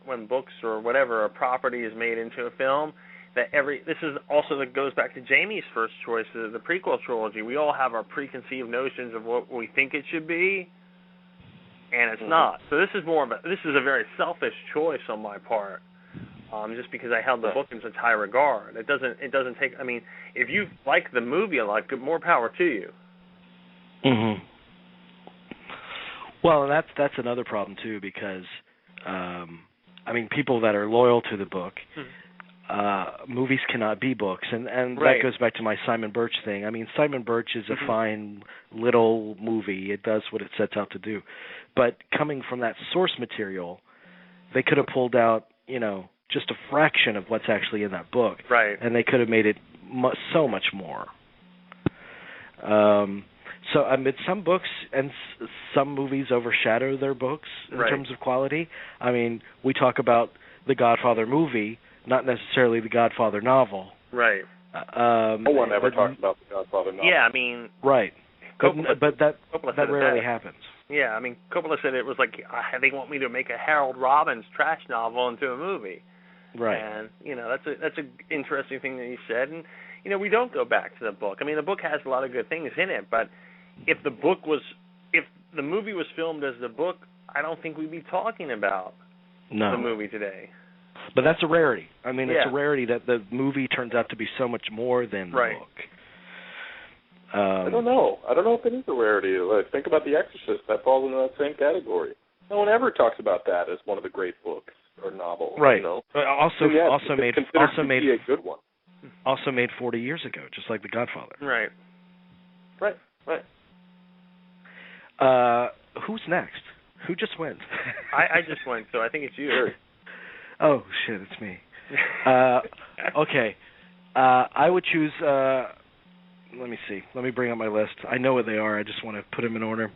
when books or whatever a property is made into a film. That goes back to Jamie's first choice, the prequel trilogy. We all have our preconceived notions of what we think it should be, and it's not. So this is a very selfish choice on my part, just because I held the book in such high regard. It doesn't take. I mean, if you like the movie a lot, more power to you. Well, and that's another problem too, because I mean, people that are loyal to the book, movies cannot be books, and Right. that goes back to my Simon Birch thing. I mean, Simon Birch is a fine little movie; it does what it sets out to do, but coming from that source material, they could have pulled out, just a fraction of what's actually in that book, Right. and they could have made it so much more. So I mean, some books and some movies overshadow their books in Right. terms of quality. I mean, we talk about the Godfather movie, not necessarily the Godfather novel. Right. No one ever talks about the Godfather novel. Yeah, I mean, Right. Coppola, But that Coppola said it rarely best. happens. Yeah, I mean, Coppola said it was like they want me to make a Harold Robbins trash novel into a movie. Right. And that's a interesting thing that he said. And we don't go back to the book. I mean, the book has a lot of good things in it, but if the movie was filmed as the book, I don't think we'd be talking about the movie today. But that's a rarity. I mean, it's Yeah. a rarity that the movie turns out to be so much more than the Right. book. I don't know. I don't know if it is a rarity. Like, think about The Exorcist. That falls into that same category. No one ever talks about that as one of the great books or novels. Right. But Also made a good one. Also made 40 years ago, just like The Godfather. Right. Who's next? Who just went? I just went, so I think it's you. Oh shit, it's me. Okay. I would choose. Let me see. Let me bring up my list. I know what they are. I just want to put them in order.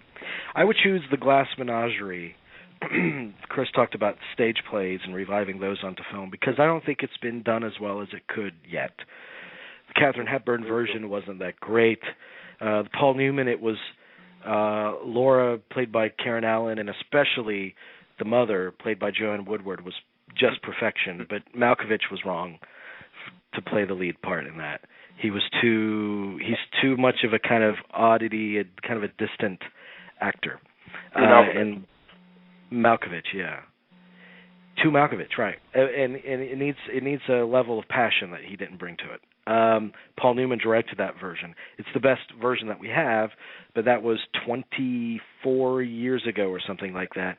I would choose The Glass Menagerie. Chris talked about stage plays and reviving those onto film, because I don't think it's been done as well as it could yet. The Katharine Hepburn version wasn't that great. The Paul Newman, it was Laura, played by Karen Allen, and especially the mother, played by Joanne Woodward, was just perfection. But Malkovich was wrong to play the lead part in that. He's too much of a kind of oddity, kind of a distant actor. And Malkovich, yeah. To Malkovich, right. And it needs a level of passion that he didn't bring to it. Paul Newman directed that version. It's the best version that we have, but that was 24 years ago or something like that.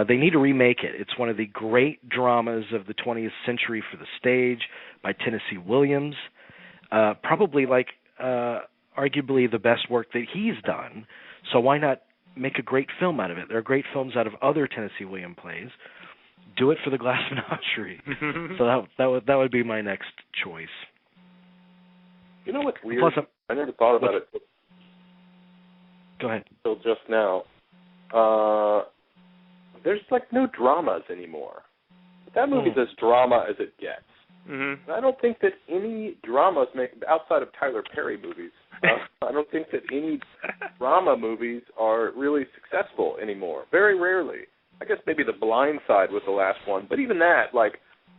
They need to remake it. It's one of the great dramas of the 20th century for the stage by Tennessee Williams. Probably arguably the best work that he's done. So why not make a great film out of it? There are great films out of other Tennessee Williams plays. Do it for The Glass Menagerie. So that would be my next choice. You know what's weird? Plus, I never thought about it. Go ahead. Until just now. There's no dramas anymore. That movie's as drama as it gets. Mm-hmm. I don't think that any dramas outside of Tyler Perry movies. I don't think that any drama movies are really successful anymore. Very rarely. I guess maybe The Blind Side was the last one, but even that,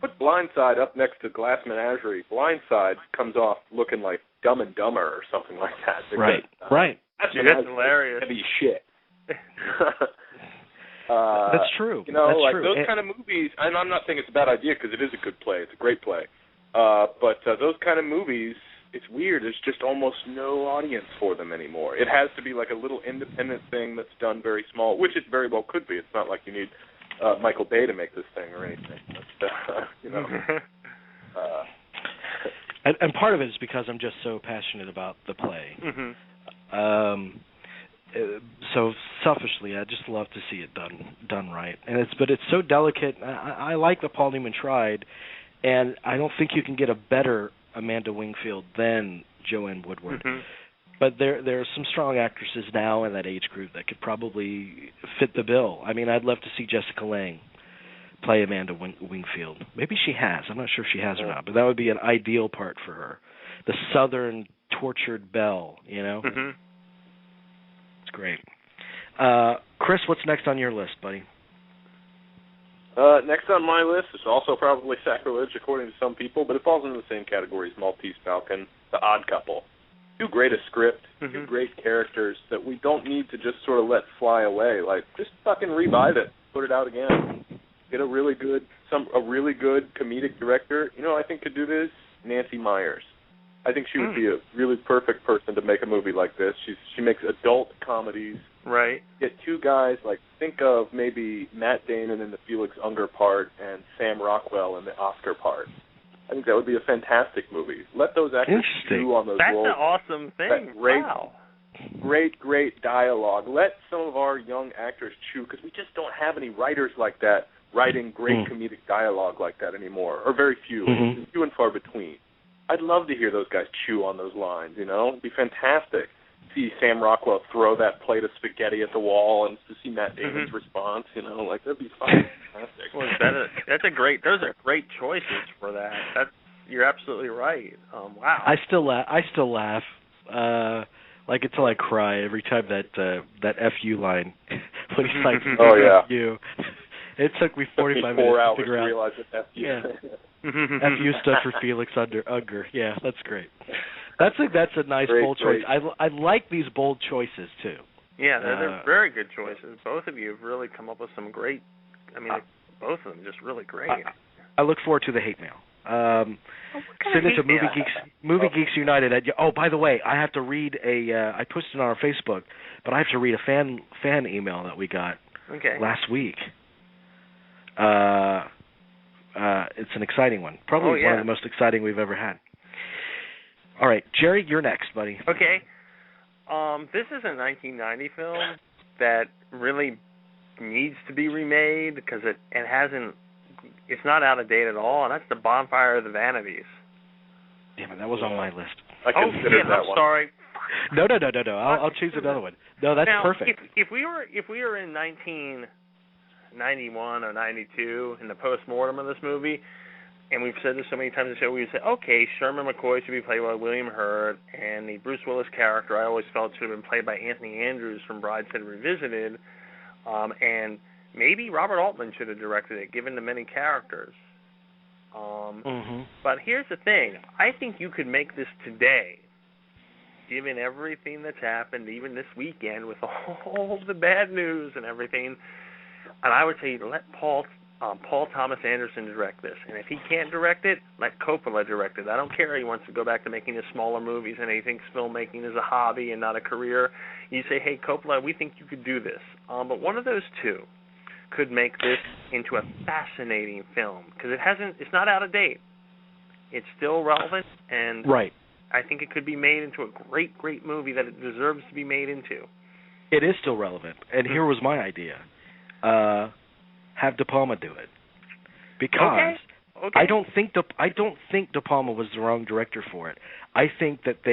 put Blind Side up next to Glass Menagerie. Blind Side comes off looking like Dumb and Dumber or something like that. Because, right. That's hilarious. Heavy shit. That's true. That's true. Those kind of movies, and I'm not saying it's a bad idea because it is a good play. It's a great play. But those kind of movies, it's weird. There's just almost no audience for them anymore. It has to be like a little independent thing that's done very small, which it very well could be. It's not like you need Michael Bay to make this thing or anything. But, and part of it is because I'm just so passionate about the play. Mm-hmm. So selfishly, I just love to see it done right. But it's so delicate. I like that Paul Newman tried, and I don't think you can get a better Amanda Wingfield than Joanne Woodward. Mm-hmm. But there are some strong actresses now in that age group that could probably fit the bill. I mean, I'd love to see Jessica Lange play Amanda Wingfield. Maybe she has. I'm not sure if she has or not, but that would be an ideal part for her. The southern tortured belle, Mm-hmm. It's great. Chris, what's next on your list, buddy? Next on my list is also probably sacrilege, according to some people, but it falls into the same category as Maltese Falcon, The Odd Couple. Too great a script, too great characters that we don't need to just sort of let fly away. Just fucking revive it, put it out again. Get a really good comedic director. I think could do this. Nancy Myers. I think she would be a really perfect person to make a movie like this. She makes adult comedies. Right. Get two guys, like, think of maybe Matt Damon in the Felix Unger part and Sam Rockwell in the Oscar part. I think that would be a fantastic movie. Let those actors chew on those roles. That's an awesome thing. Wow. Great dialogue. Let some of our young actors chew, because we just don't have any writers like that writing great comedic dialogue like that anymore, or very few. It's few and far between. I'd love to hear those guys chew on those lines, you know? It'd be fantastic. See Sam Rockwell throw that plate of spaghetti at the wall and to see Matt Damon's response, you know, like, that'd be fantastic. Well, those are great choices for that. You're absolutely right. Wow. I still laugh like until I cry every time that FU line when he's like, oh yeah, you. It took me 45 minutes to figure out. To realize that FU. Yeah. FU stood for Felix Unger. Yeah, that's great. That's a nice bold choice. I like these bold choices too. Yeah, they're very good choices. Both of you have really come up with some great. I mean, both of them just really great. I look forward to the hate mail. Send it to Movie Geeks United. Oh, by the way, I have to read I posted it on our Facebook, but I have to read a fan email that we got last week. It's an exciting one. Probably one of the most exciting we've ever had. All right, Jerry, you're next, buddy. Okay. This is a 1990 film that really needs to be remade because it hasn't. It's not out of date at all, and that's The Bonfire of the Vanities. Damn it, that was on my list. I considered that I'm sorry. No. I'll choose another one. No, that's perfect. If we were in 1991 or 92 in the post-mortem of this movie, and we've said this so many times in the show, we would say, okay, Sherman McCoy should be played by William Hurt, and the Bruce Willis character I always felt should have been played by Anthony Andrews from Brideshead Revisited, and maybe Robert Altman should have directed it, given the many characters. But here's the thing. I think you could make this today, given everything that's happened, even this weekend, with all the bad news and everything. And I would say let Paul Thomas Anderson direct this. And if he can't direct it, let Coppola direct it. I don't care if he wants to go back to making his smaller movies and he thinks filmmaking is a hobby and not a career. You say, hey, Coppola, we think you could do this. But one of those two could make this into a fascinating film because it's not out of date. It's still relevant, and I think it could be made into a great, great movie that it deserves to be made into. It is still relevant, and here was my idea. Have De Palma do it, because I don't think De Palma was the wrong director for it. I think that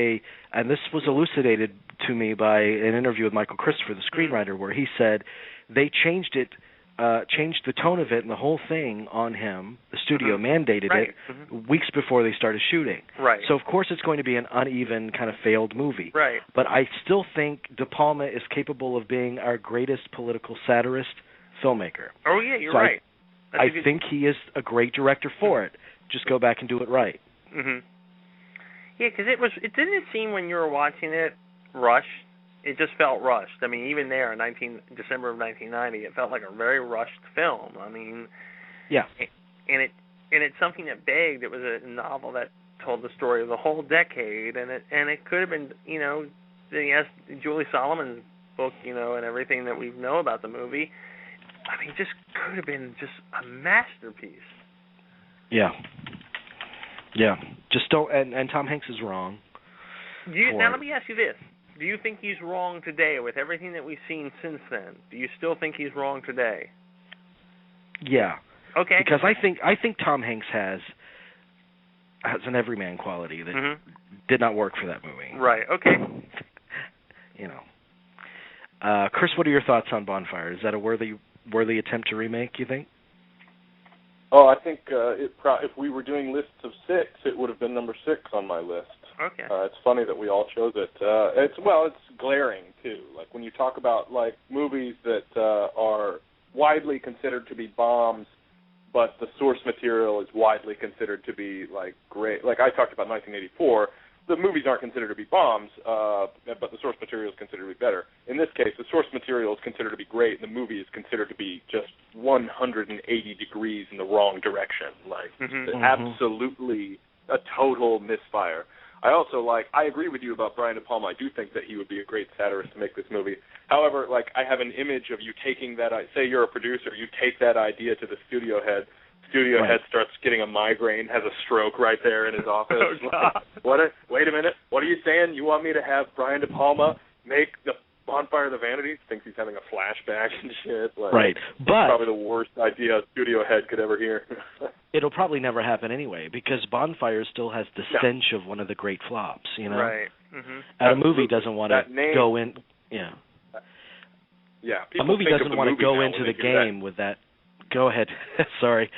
and this was elucidated to me by an interview with Michael Christopher, the screenwriter, where he said they changed the tone of it and the whole thing on him. The studio mandated it weeks before they started shooting. Right. So, of course, it's going to be an uneven, kind of failed movie. Right. But I still think De Palma is capable of being our greatest political satirist filmmaker. Oh, yeah, you're right. I think he is a great director for it. Just go back and do it right. Yeah, because it didn't seem when you were watching it rushed. It just felt rushed. I mean, even there in December of 1990, it felt like a very rushed film. I mean, yeah, and it's something that begged. It was a novel that told the story of the whole decade, and it could have been, Julie Solomon's book, and everything that we know about the movie. I mean, just could have been just a masterpiece. Yeah. Just don't. And Tom Hanks is wrong. Now let me ask you this. Do you think he's wrong today with everything that we've seen since then? Do you still think he's wrong today? Yeah. Okay. Because I think Tom Hanks has an everyman quality that did not work for that movie. Right. Okay. Chris, what are your thoughts on Bonfire? Is that a worthy attempt to remake, you think? Oh, I think if we were doing lists of 6, it would have been number 6 on my list. Okay. It's funny that we all chose it. It's glaring too. Like when you talk about like movies that are widely considered to be bombs, but the source material is widely considered to be like great. Like I talked about 1984. The movies aren't considered to be bombs, but the source material is considered to be better. In this case, the source material is considered to be great, and the movie is considered to be just 180 degrees in the wrong direction. Like absolutely a total misfire. I also I agree with you about Brian De Palma. I do think that he would be a great satirist to make this movie. However, I have an image of you taking that, say you're a producer, you take that idea to the studio head. Studio head starts getting a migraine, has a stroke right there in his office. Oh, God. Wait a minute. What are you saying? You want me to have Brian De Palma make the Bonfire of the Vanities? Thinks he's having a flashback and shit. Right. But probably the worst idea a studio head could ever hear. It'll probably never happen anyway, because Bonfire still has the stench of one of the great flops, Right. Mm-hmm. And a movie doesn't want to go in. Yeah. A movie doesn't want to go into the game with that. Go ahead. Sorry.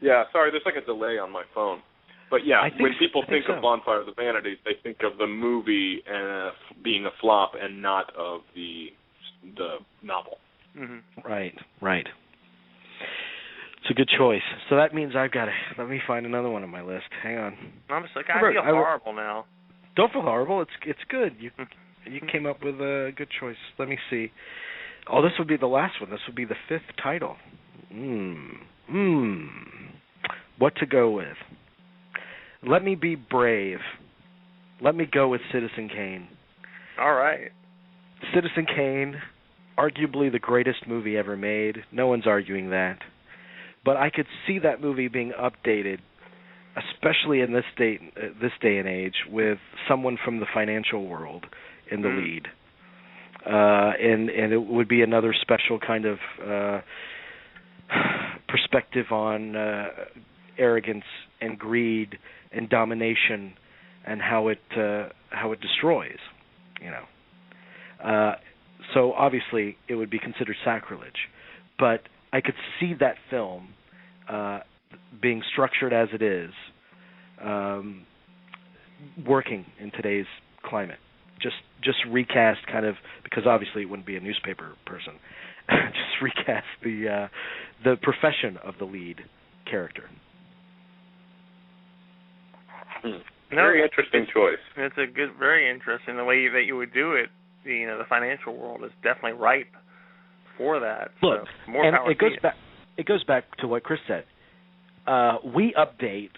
Yeah, sorry, there's a delay on my phone. But yeah, when people think so. of Bonfire of the Vanities, they think of the movie being a flop and not of the novel. Mm-hmm. Right. It's a good choice. So that means I've got to let me find another one on my list. Hang on. I'm just I feel horrible now. Don't feel horrible. It's good. You came up with a good choice. Let me see. Oh, this would be the last one. This would be the fifth title. What to go with? Let me be brave. Let me go with Citizen Kane. All right. Citizen Kane, arguably the greatest movie ever made. No one's arguing that. But I could see that movie being updated, especially in this day and age, with someone from the financial world in the lead. And it would be another special kind of perspective on arrogance and greed and domination and how it destroys, So obviously it would be considered sacrilege, but I could see that film being structured as it is, working in today's climate. Just recast kind of, because obviously it wouldn't be a newspaper person. Just recast the profession of the lead character. Very interesting choice. It's very interesting the way that you would do it. The financial world is definitely ripe for that. Look, so more and power to you. It goes back to what Chris said. We update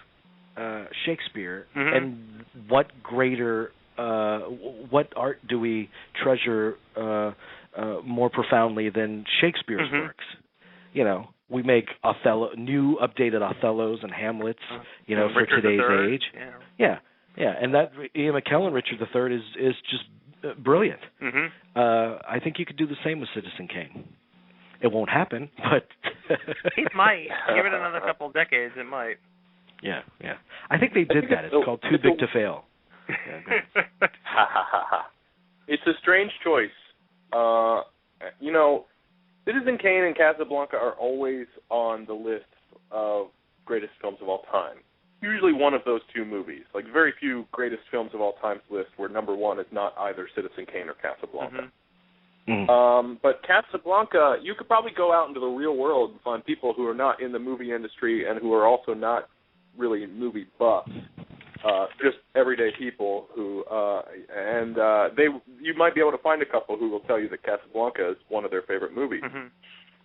Shakespeare, and what greater, what art do we treasure more profoundly than Shakespeare's works? We make new updated Othellos and Hamlets, for Richard today's III. age. Yeah, and that Ian McKellen, Richard III, is just brilliant. I think you could do the same with Citizen Kane. It won't happen, but it might. Give it another couple of decades, it might. Yeah. I think they did that. It's called Too Big to Fail. It's a strange choice. Citizen Kane and Casablanca are always on the list of greatest films of all time. Usually one of those two movies. Very few greatest films of all time lists where number one is not either Citizen Kane or Casablanca. But Casablanca, you could probably go out into the real world and find people who are not in the movie industry and who are also not really movie buffs. Just everyday people who, you might be able to find a couple who will tell you that Casablanca is one of their favorite movies.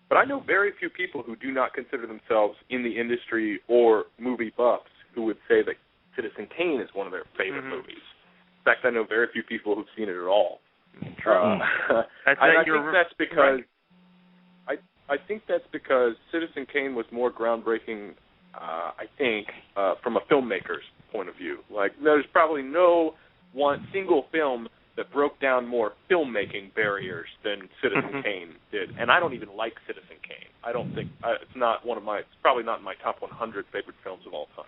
But I know very few people who do not consider themselves in the industry or movie buffs who would say that Citizen Kane is one of their favorite movies. In fact, I know very few people who've seen it at all. I think that's because Citizen Kane was more groundbreaking, from a filmmaker's point of view. There's probably no one single film that broke down more filmmaking barriers than Citizen Kane did. And I don't even like Citizen Kane. I don't think it's probably not in my top 100 favorite films of all time.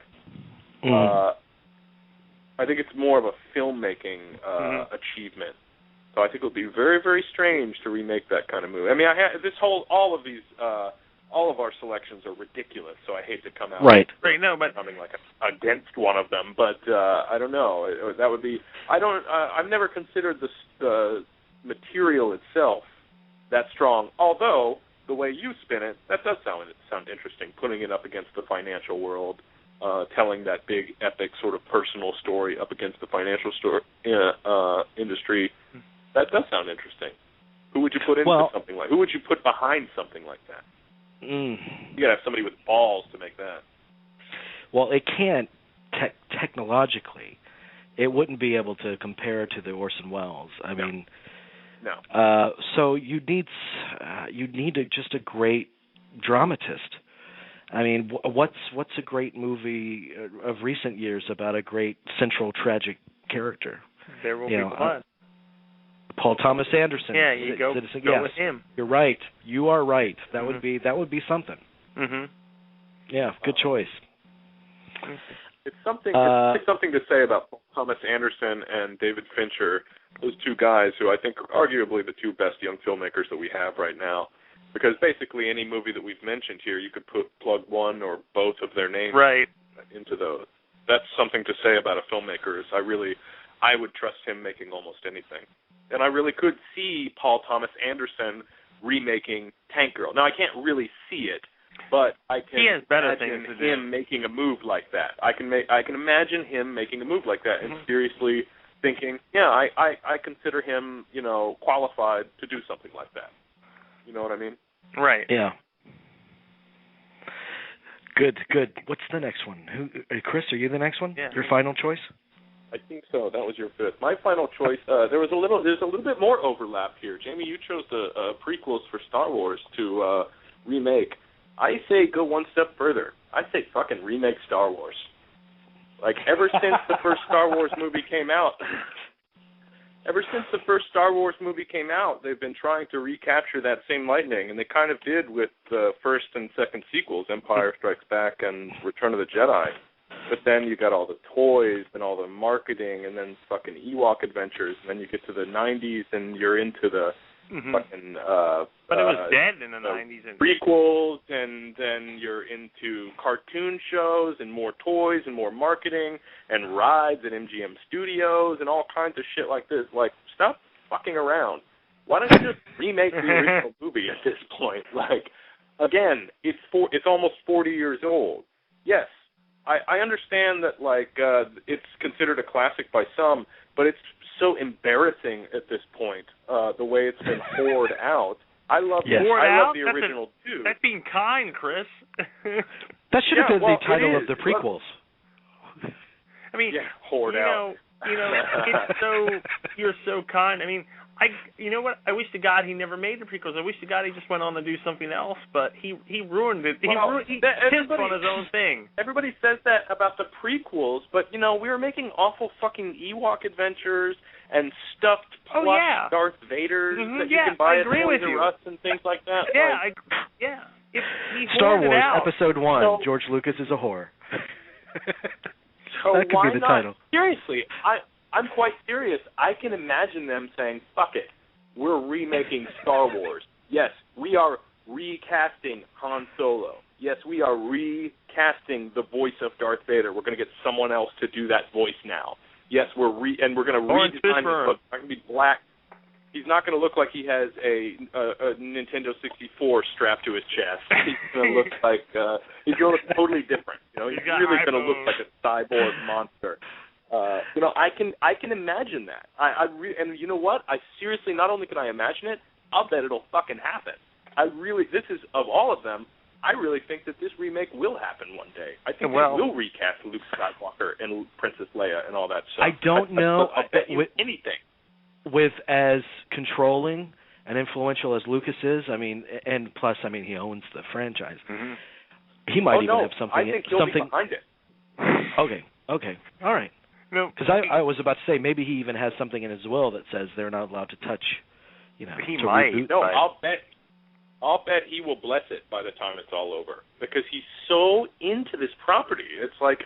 I think it's more of a filmmaking achievement. So I think it would be very, very strange to remake that kind of movie. I mean, all of our selections are ridiculous, so I hate to come out coming against one of them. But I don't know. That would be. I've never considered the material itself that strong. Although the way you spin it, that does sound interesting. Putting it up against the financial world, telling that big epic sort of personal story up against the financial industry. That does sound interesting. Who would you put into something like? Who would you put behind something like that? You gotta have somebody with balls to make that. Well, it can't technologically, it wouldn't be able to compare to the Orson Welles. I mean, no. So you need just a great dramatist. I mean, what's a great movie of recent years about a great central tragic character? There Will Be Blood. Paul Thomas Anderson. Yeah, you go with him. You're right. You are right. That would be something. Mhm. Yeah, good choice. It's something to say about Paul Thomas Anderson and David Fincher, those two guys who I think are arguably the two best young filmmakers that we have right now. Because basically any movie that we've mentioned here, you could plug one or both of their names into those. That's something to say about a filmmaker. I would trust him making almost anything. And I really could see Paul Thomas Anderson remaking Tank Girl. Now, I can't really see it, but I can imagine him making a move like that. I can imagine him making a move like that and seriously thinking, I consider him, qualified to do something like that. You know what I mean? Right. Yeah. Good. What's the next one? Chris, are you the next one? Yeah. Your final choice? I think so. That was your fifth. My final choice. There's a little bit more overlap here. Jamie, you chose the prequels for Star Wars to remake. I say go one step further. I say fucking remake Star Wars. Like ever since the first Star Wars movie came out, they've been trying to recapture that same lightning, and they kind of did with the first and second sequels, Empire Strikes Back and Return of the Jedi. But then you got all the toys and all the marketing, and then fucking Ewok adventures, and then you get to the 90s, and you're into the fucking... but it was dead in the 90s. And prequels, and then you're into cartoon shows, and more toys, and more marketing, and rides at MGM Studios, and all kinds of shit like this. Like, stop fucking around. Why don't you just remake the original movie at this point? Like, again, it's almost 40 years old. Yes, I understand that, like, it's considered a classic by some, but it's so embarrassing at this point, the way it's been poured out. I love the original, too. That's being kind, Chris. That should have been the title of the prequels. I mean, poured out. It's so, you're so kind. I mean, you know what? I wish to God he never made the prequels. I wish to God he just went on to do something else, but he ruined it. He pissed on his own thing. Everybody says that about the prequels, but, we were making awful fucking Ewok adventures and stuffed plush Darth Vaders that you can buy at Toys R Us and things like that. Star Wars Episode 1, George Lucas is a whore. So that could be the title. Seriously, I'm quite serious. I can imagine them saying, fuck it, we're remaking Star Wars. Yes, we are recasting Han Solo. Yes, we are recasting the voice of Darth Vader. We're going to get someone else to do that voice now. Yes, we're going to redesign his book. It's not going to be black. He's not going to look like he has a Nintendo 64 strapped to his chest. He's going to look like he's going to look totally different. He's really going to look like a cyborg monster. I can imagine that. And you know what? I seriously, not only can I imagine it, I'll bet it'll fucking happen. This is, of all of them, I really think that this remake will happen one day. I think they will recast Luke Skywalker and Princess Leia and all that stuff. I don't know. I bet you anything. With as controlling and influential as Lucas is, and plus, he owns the franchise. Mm-hmm. He might even have something. I think he'll be behind it. Okay, all right. No, because I was about to say maybe he even has something in his will that says they're not allowed to touch. He to might. Reboot. No, I'll bet he will bless it by the time it's all over because he's so into this property. It's like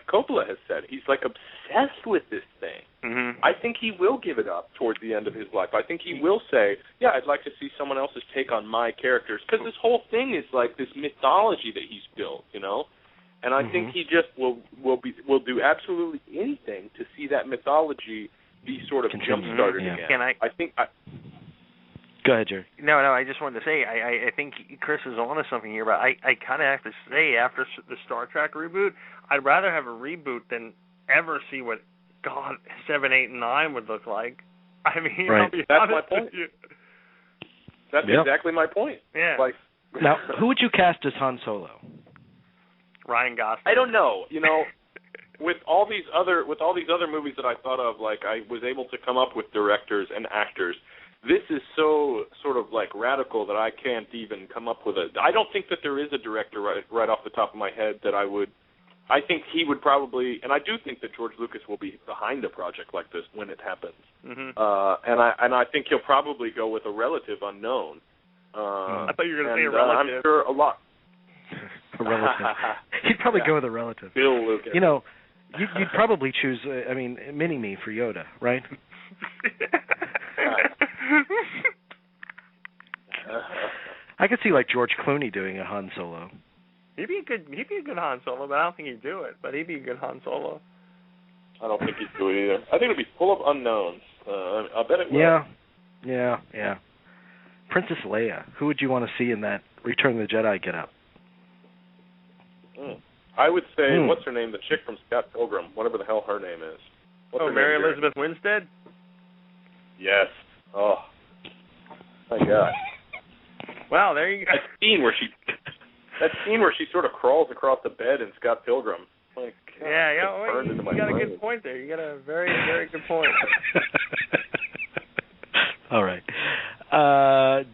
Coppola has said. He's like obsessed with this thing. Mm-hmm. I think he will give it up towards the end of his life. I think he will say, "Yeah, I'd like to see someone else's take on my characters," because this whole thing is like this mythology that he's built, And I think he just will do absolutely anything to see that mythology be sort of jump-started again. Go ahead, Jerry. No, I just wanted to say, I think Chris is on to something here, but I kind of have to say, after the Star Trek reboot, I'd rather have a reboot than ever see what 7, 8, and 9 would look like. I'll be That's my point. That's exactly my point. Yeah. Now, who would you cast as Han Solo? Ryan Gosling. I don't know. with all these other movies that I thought of, like I was able to come up with directors and actors. This is so sort of like radical that I can't even come up with I don't think that there is a director right off the top of my head that I would. I think he would probably, and I do think that George Lucas will be behind a project like this when it happens. Mm-hmm. And I think he'll probably go with a relative unknown. I thought you were going to say a relative. I'm sure a lot. A relative. He'd probably go with a relative. Bill Lucas. You know, you'd probably choose, Mini-Me for Yoda, right? I could see like George Clooney doing a Han Solo. He'd be a good Han Solo, but I don't think he'd do it. But he'd be a good Han Solo. I don't think he'd do it either. I think it'd be full of unknowns. I bet it will. Yeah. Princess Leia. Who would you want to see in that Return of the Jedi get-up? I would say, what's her name? The chick from Scott Pilgrim, whatever the hell her name is. Mary Elizabeth Winstead? Yes. Oh, my God. Wow, there you go. That scene where she sort of crawls across the bed in Scott Pilgrim. My God, you got a good point there. You got a very, very good point. All right.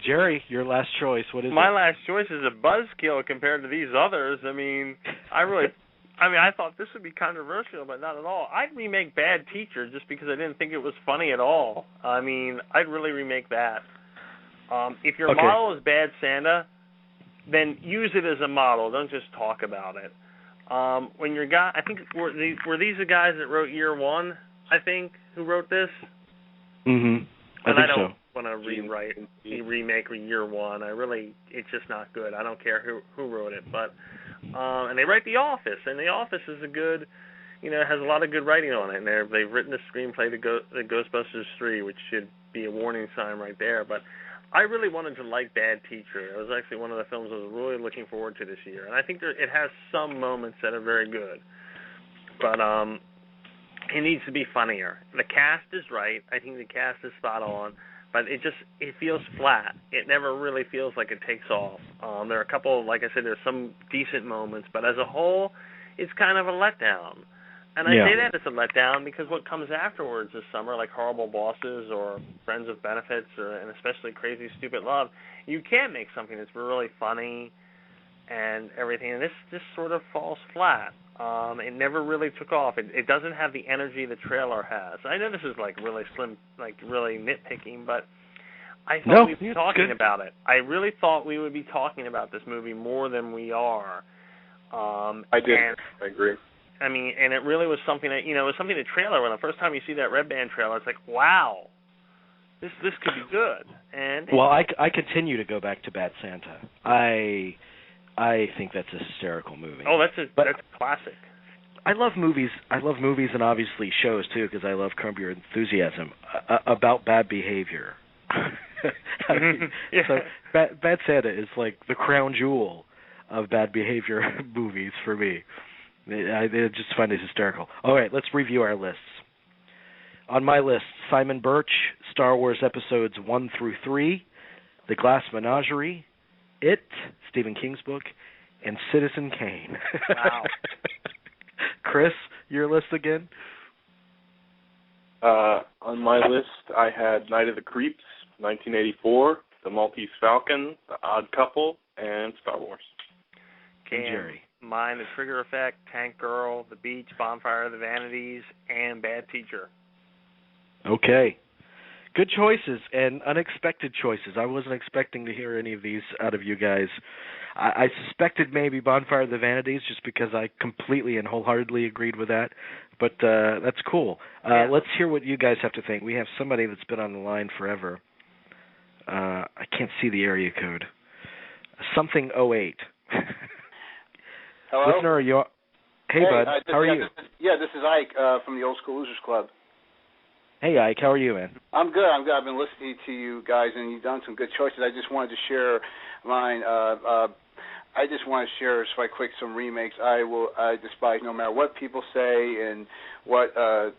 Jerry, your last choice. What is My last choice is a buzzkill compared to these others. I thought this would be controversial, but not at all. I'd remake Bad Teacher just because I didn't think it was funny at all. I'd really remake that. If your model is Bad Santa, then use it as a model. Don't just talk about it. When your guy, I think, were these the guys that wrote Year One, I think, who wrote this? Mm-hmm. I don't want to remake Year One. It's just not good. I don't care who wrote it, but and they write The Office, and The Office is has a lot of good writing on it. And they've written a screenplay to Ghostbusters 3, which should be a warning sign right there. But I really wanted to like Bad Teacher. It was actually one of the films I was really looking forward to this year, and I think it has some moments that are very good, but it needs to be funnier. The cast is right. I think the cast is spot on, but it feels flat. It never really feels like it takes off. There are a couple, like I said, there's some decent moments, but as a whole, it's kind of a letdown. And I say that it's a letdown because what comes afterwards this summer, like Horrible Bosses or Friends with Benefits, and especially Crazy Stupid Love, you can make something that's really funny and everything, and this just sort of falls flat. It never really took off. It doesn't have the energy the trailer has. I know this is like really slim, like really nitpicking, but I thought we'd be talking about it. I really thought we would be talking about this movie more than we are. I agree. And it really was something that, it was something the trailer, when the first time you see that Red Band trailer, it's like, wow, this could be good. And well, I continue to go back to Bad Santa. I think that's a hysterical movie. Oh, that's a classic. I love movies and obviously shows too, because I love Curb Your Enthusiasm about bad behavior. So Bad Santa is like the crown jewel of bad behavior movies for me. I just find it hysterical. All right, let's review our lists. On my list, Simon Birch, Star Wars Episodes 1 through 3, The Glass Menagerie, It, Stephen King's book, and Citizen Kane. Wow. Chris, your list again? On my list, I had Night of the Creeps, 1984, The Maltese Falcon, The Odd Couple, and Star Wars. And Jerry. Mine, The Trigger Effect, Tank Girl, The Beach, Bonfire of the Vanities, and Bad Teacher. Okay. Good choices and unexpected choices. I wasn't expecting to hear any of these out of you guys. I suspected maybe Bonfire of the Vanities just because I completely and wholeheartedly agreed with that. But that's cool. Let's hear what you guys have to think. We have somebody that's been on the line forever. I can't see the area code. Something 08. Hello? Listener, Hey, bud. How are you? This is Ike from the Old School Losers Club. Hey, Ike. How are you, man? I'm good. I've been listening to you guys, and you've done some good choices. I just wanted to share mine. I just want to share, just right quick, some remakes I despise, no matter what people say and how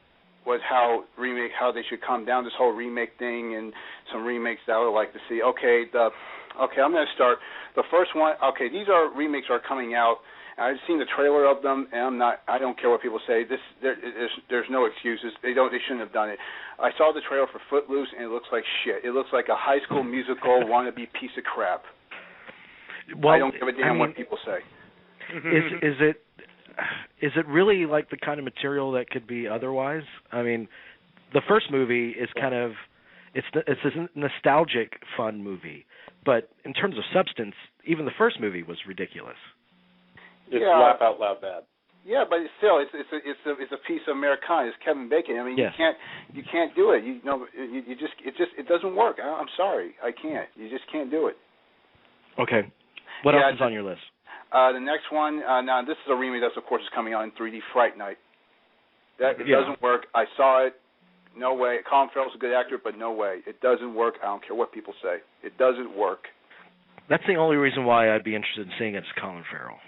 they should come down, this whole remake thing, and some remakes that I would like to see. Okay, I'm going to start. The first one, these remakes are coming out, I've seen the trailer of them, and I don't care what people say. There's no excuses. They shouldn't have done it. I saw the trailer for Footloose, and it looks like shit. It looks like a High School Musical wannabe piece of crap. Well, I don't give a damn what people say. Is it really like the kind of material that could be otherwise? I mean, the first movie is kind of it's a nostalgic, fun movie, but in terms of substance, even the first movie was ridiculous. It's laugh out loud bad. Yeah, but it's a piece of Americana. It's Kevin Bacon. I mean, yes. you can't do it. It doesn't work. I'm sorry, I can't. You just can't do it. Okay. What else is on your list? The next one, now this is a remake that, of course, is coming out in 3D, Fright Night. It doesn't work. I saw it. No way. Colin Farrell's a good actor, but no way. It doesn't work. I don't care what people say. It doesn't work. That's the only reason why I'd be interested in seeing it is Colin Farrell.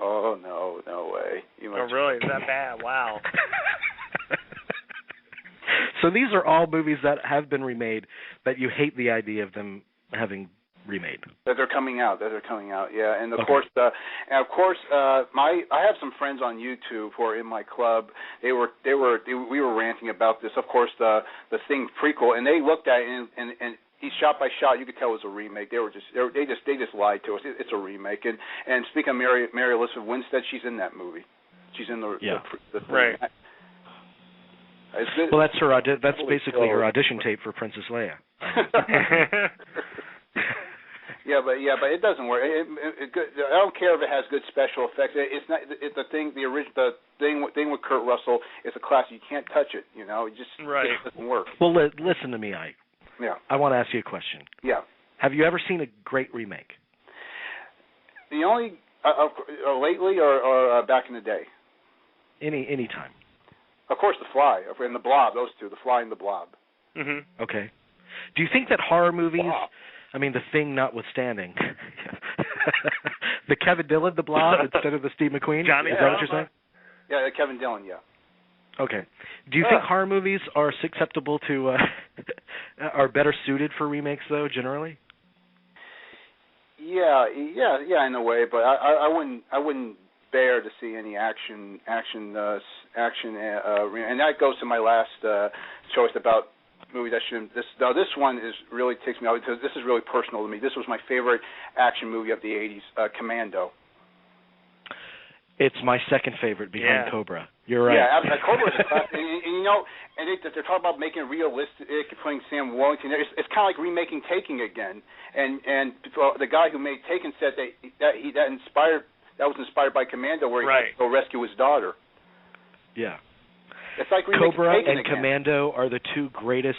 Oh, no way. Really? Is that bad? Wow. So these are all movies that have been remade, but you hate the idea of them having remade. That they're coming out. Yeah, and of course, I have some friends on YouTube who are in my club. We were ranting about this. Of course, the Thing prequel, and they looked at it and each shot by shot, you could tell it was a remake. They just lied to us. It's a remake. And speaking of Mary Elizabeth Winstead, she's in that movie. She's in the right. Well, that's her. That's basically her audition tape for Princess Leia. Yeah, but it doesn't work. I don't care if it has good special effects. It's not. It's the thing. The original thing with Kurt Russell. It's a classic. You can't touch it. It doesn't work. Well, listen to me, Ike. Yeah. I want to ask you a question. Yeah. Have you ever seen a great remake? The only lately or back in the day. Any time. Of course, The Fly and The Blob. Those two, The Fly and The Blob. Mm-hmm. Okay. Do you think that horror movies? Blob. I mean, The Thing notwithstanding, the Kevin Dillon, The Blob, instead of the Steve McQueen? Johnny, is that what you're saying? Yeah, Kevin Dillon, yeah. Okay. Do you think horror movies are susceptible to, are better suited for remakes, though, generally? Yeah, in a way, but I wouldn't bear to see any action, and that goes to my last choice about movie that shouldn't. This one really takes me out because this is really personal to me. This was my favorite action movie of the '80s, Commando. It's my second favorite behind Cobra. You're right. Yeah, Cobra is a classic. and they're talking about making it realistic, putting Sam Worthington there. It's kind of like remaking Taken again. And the guy who made Taken said that was inspired by Commando, where he had to go rescue his daughter. Yeah. It's like Cobra Taken and again. Commando are the two greatest.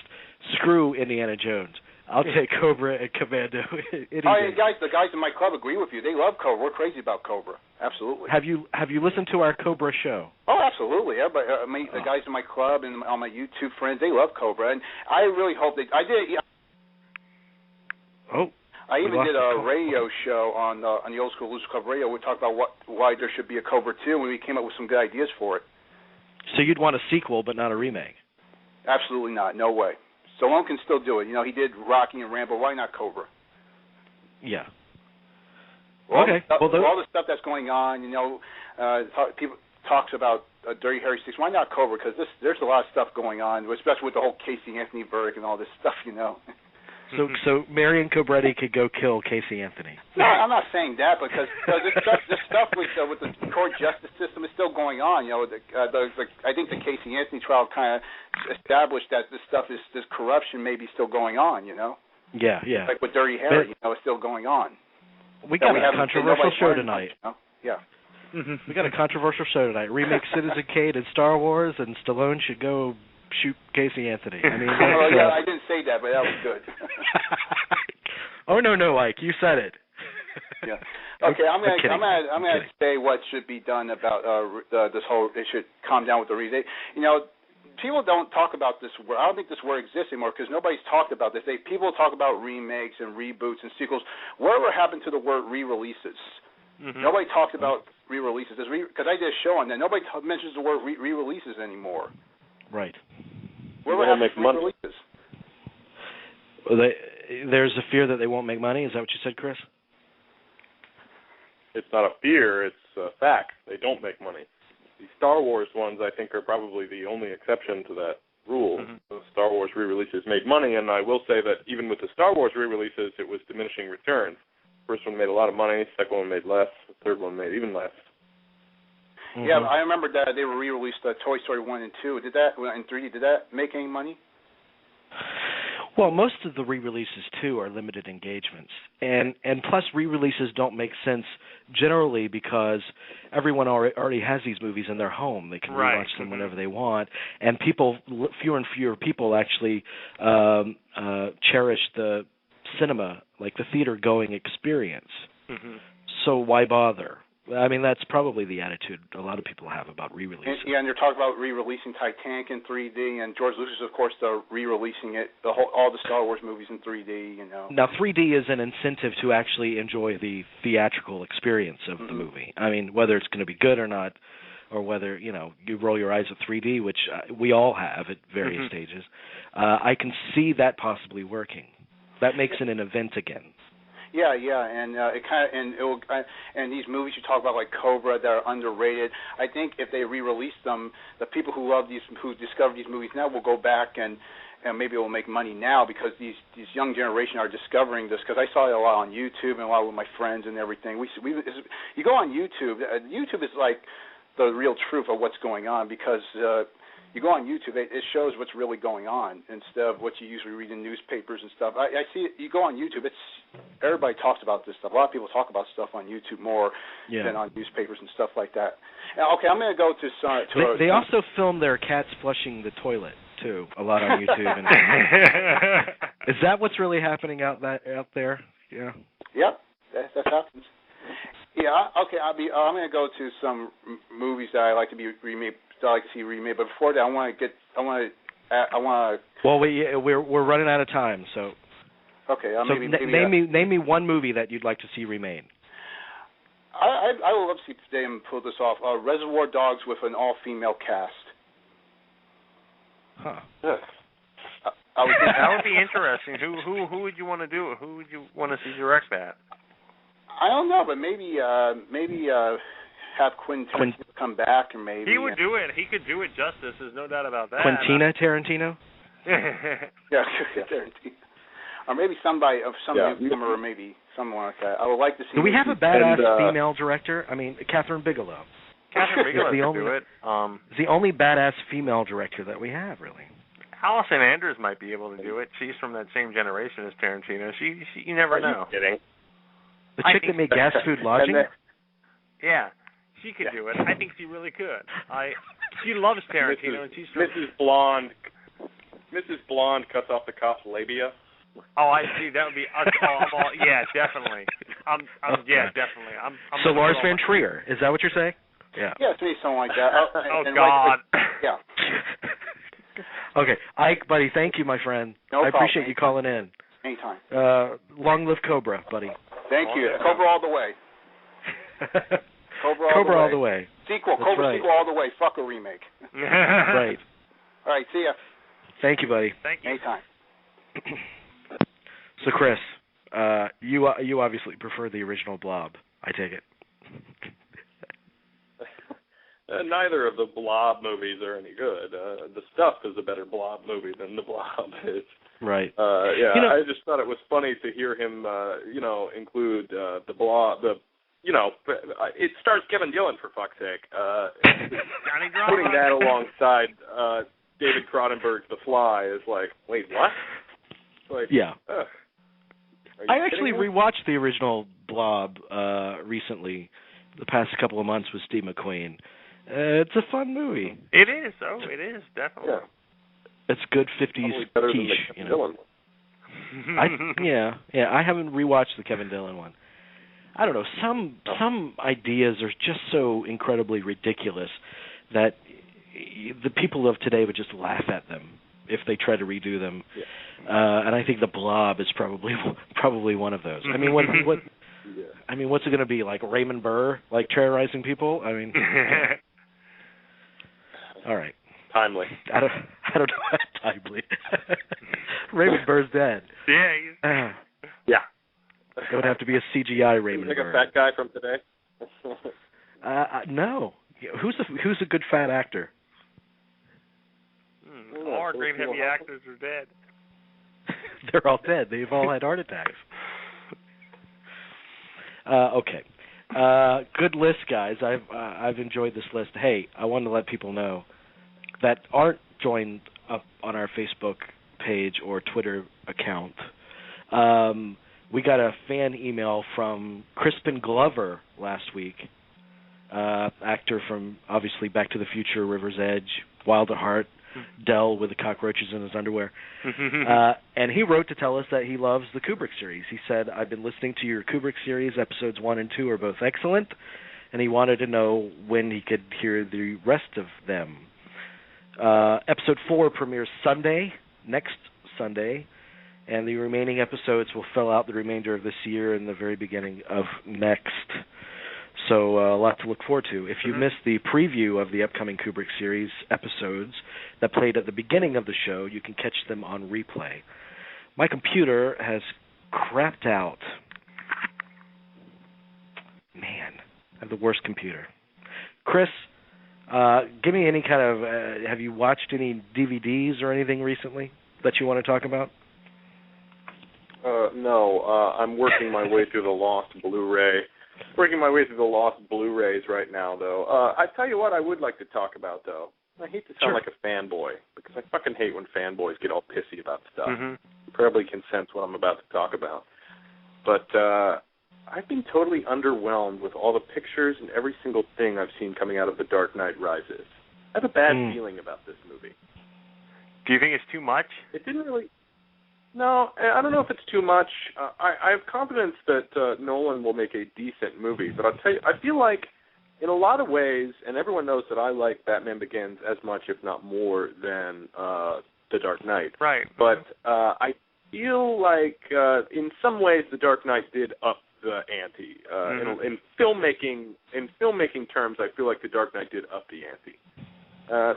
Screw Indiana Jones. I'll take Cobra and Commando. The guys in my club agree with you. They love Cobra. We're crazy about Cobra. Absolutely. Have you listened to our Cobra show? Oh, absolutely. Everybody, the guys in my club and all my YouTube friends, they love Cobra, and I really hope they. I did. Oh. I even did a radio show on the Old School Blues Club radio. We talked about why there should be a Cobra 2, and we came up with some good ideas for it. So you'd want a sequel, but not a remake? Absolutely not. No way. Stallone can still do it. He did Rocky and Rambo. Why not Cobra? Yeah. All the stuff that's going on, people talks about Dirty Harry 6. Why not Cobra? Because there's a lot of stuff going on, especially with the whole Casey Anthony verdict and all this stuff, So Marion Cobretti could go kill Casey Anthony. No, I'm not saying that because this stuff with the court justice system is still going on. I think the Casey Anthony trial kind of established that this corruption may be still going on. Yeah. Like with Dirty Harry, it's still going on. We got a controversial show tonight. Yeah. We got a controversial show tonight. Remake Citizen Kane and Star Wars, and Stallone should go shoot Casey Anthony. I mean, I didn't say that, but that was good. Oh no, Ike, you said it. Yeah. Okay, I'm gonna say what should be done about this whole. It should calm down with the remake. People don't talk about this word. I don't think this word exists anymore because nobody's talked about this. People talk about remakes and reboots and sequels. Whatever happened to the word re-releases? Mm-hmm. Nobody talks about re-releases because I did a show on that. Nobody mentions the word re-releases anymore. Right. Whatever happened to re-releases? There's a fear that they won't make money. Is that what you said, Chris? it's not a fear, it's a fact. They don't make money. The Star Wars ones, I think, are probably the only exception to that rule. The Star Wars re-releases made money, and I will say that even with the Star Wars re-releases, it was diminishing returns. First one made a lot of money, second one made less, the third one made even less. Yeah, I remember that they were re-released Toy Story 1 and 2. Did that, in 3D, did that make any money? Well, most of the re-releases, too, are limited engagements. And plus, re-releases don't make sense generally because everyone already has these movies in their home. They can rewatch them whenever they want. And fewer and fewer people actually cherish the cinema, like the theater-going experience. So why bother? I mean, that's probably the attitude a lot of people have about re-releases. And you're talking about re-releasing Titanic in 3D, and George Lucas, of course, re-releasing it, all the Star Wars movies in 3D. You know. Now, 3D is an incentive to actually enjoy the theatrical experience of the movie. I mean, whether it's going to be good or not, or whether you roll your eyes at 3D, which we all have at various stages. I can see that possibly working. That makes it an event again. Yeah, and it kind of and these movies you talk about like Cobra that are underrated. I think if they re-release them, the people who discover these movies now will go back and maybe it will make money now because these young generation are discovering this. Because I saw it a lot on YouTube and a lot with my friends and everything. You go on YouTube. YouTube is like the real truth of what's going on because. You go on YouTube, it shows what's really going on instead of what you usually read in newspapers and stuff. I see it, you go on YouTube, everybody talks about this stuff. A lot of people talk about stuff on YouTube more than on newspapers and stuff like that. Okay, I'm going to go to They also film their cats flushing the toilet, too, a lot on YouTube. Is that what's really happening out there? Yeah. Yep, that happens. Yeah, okay, I'm going to go to some movies that I like to be remade. I like to see remade, but before that, I want to. Well, we're running out of time, so. Okay, name me one movie that you'd like to see remade. I would love to see them pull this off. Reservoir Dogs with an all-female cast. Huh. Yes. That would be interesting. Who would you want to do it? Who would you want to see direct that? I don't know, but maybe have Quentin Tarantino come back, and maybe he would do it. He could do it justice. There's no doubt about that. Quentina Tarantino. Yeah, Tarantino, or maybe somebody of some newcomer, or maybe someone like that. I would like to see. Do we have a badass female director? I mean, Catherine Bigelow. Catherine Bigelow could do it. It's the only badass female director that we have, really. Allison Anders might be able to do it. She's from that same generation as Tarantino. She you never know. Are you kidding? The chick that made Gas Food Lodging? Yeah, she could do it. I think she really could. She loves Tarantino, and she's Mrs. Blonde. Mrs. Blonde cuts off the cop's labia. Oh, I see. That would be. Yeah, definitely. Definitely. So Lars Van Trier, is that what you're saying? Yeah. Yeah, maybe something like that. God. Yeah. Okay, Ike, buddy, thank you, my friend. No problem. I appreciate you calling in. Anytime. Long live Cobra, buddy. Thank you. Cobra all the way. Cobra all the way. Sequel. That's Cobra right. sequel all the way. Fuck a remake. Right. All right, see ya. Thank you, buddy. Thank you. Anytime. So, Chris, you obviously prefer the original Blob, I take it. Neither of the Blob movies are any good. The Stuff is a better Blob movie than the Blob is. Right. I just thought it was funny to hear him, include the Blob. It stars Kevin Dillon, for fuck's sake. Putting that alongside David Cronenberg's The Fly is like, wait, what? Like, yeah. I actually me? rewatched the original Blob recently, the past couple of months with Steve McQueen. It's a fun movie. It is, it is, definitely. Yeah. It's good 50s better quiche, than the Dillon one. I haven't rewatched the Kevin Dillon one. I don't know, some ideas are just so incredibly ridiculous that the people of today would just laugh at them if they try to redo them. Yeah. And I think the Blob is probably one of those. I mean, what's it going to be, like Raymond Burr, like terrorizing people? I mean, all right. Timely. I don't know how timely. Raymond Burr's dead. Yeah. Yeah. It would have to be a CGI Raymond Like Burr. a fat guy from today. No. Who's a good fat actor? All our great heavy actors are dead. They're all dead. They've all had heart attacks. Okay. Good list, guys. I've enjoyed this list. Hey, I wanted to let people know that aren't joined up on our Facebook page or Twitter account. We got a fan email from Crispin Glover last week, actor from obviously Back to the Future, River's Edge, Wild at Heart, Dell with the cockroaches in his underwear. And he wrote to tell us that he loves the Kubrick series. He said, I've been listening to your Kubrick series. Episodes 1 and 2 are both excellent, and he wanted to know when he could hear the rest of them. Episode 4 premieres next Sunday, and the remaining episodes will fill out the remainder of this year and the very beginning of next. So a lot to look forward to. If you missed the preview of the upcoming Kubrick series episodes that played at the beginning of the show, you can catch them on replay. My computer has crapped out. Man, I have the worst computer. Chris, give me any kind of, have you watched any DVDs or anything recently that you want to talk about? No, I'm working my way through the lost Blu-ray. Working my way through the lost Blu-rays right now, though. I tell you what I would like to talk about, though. I hate to sound like a fanboy, because I fucking hate when fanboys get all pissy about stuff. You probably can sense what I'm about to talk about. But I've been totally underwhelmed with all the pictures and every single thing I've seen coming out of The Dark Knight Rises. I have a bad feeling about this movie. Do you think it's too much? It didn't really... No, I don't know if it's too much. I have confidence that Nolan will make a decent movie, but I'll tell you, I feel like in a lot of ways, and everyone knows that I like Batman Begins as much, if not more, than The Dark Knight. Right. But I feel like in some ways The Dark Knight did up the ante. In filmmaking terms, I feel like The Dark Knight did up the ante.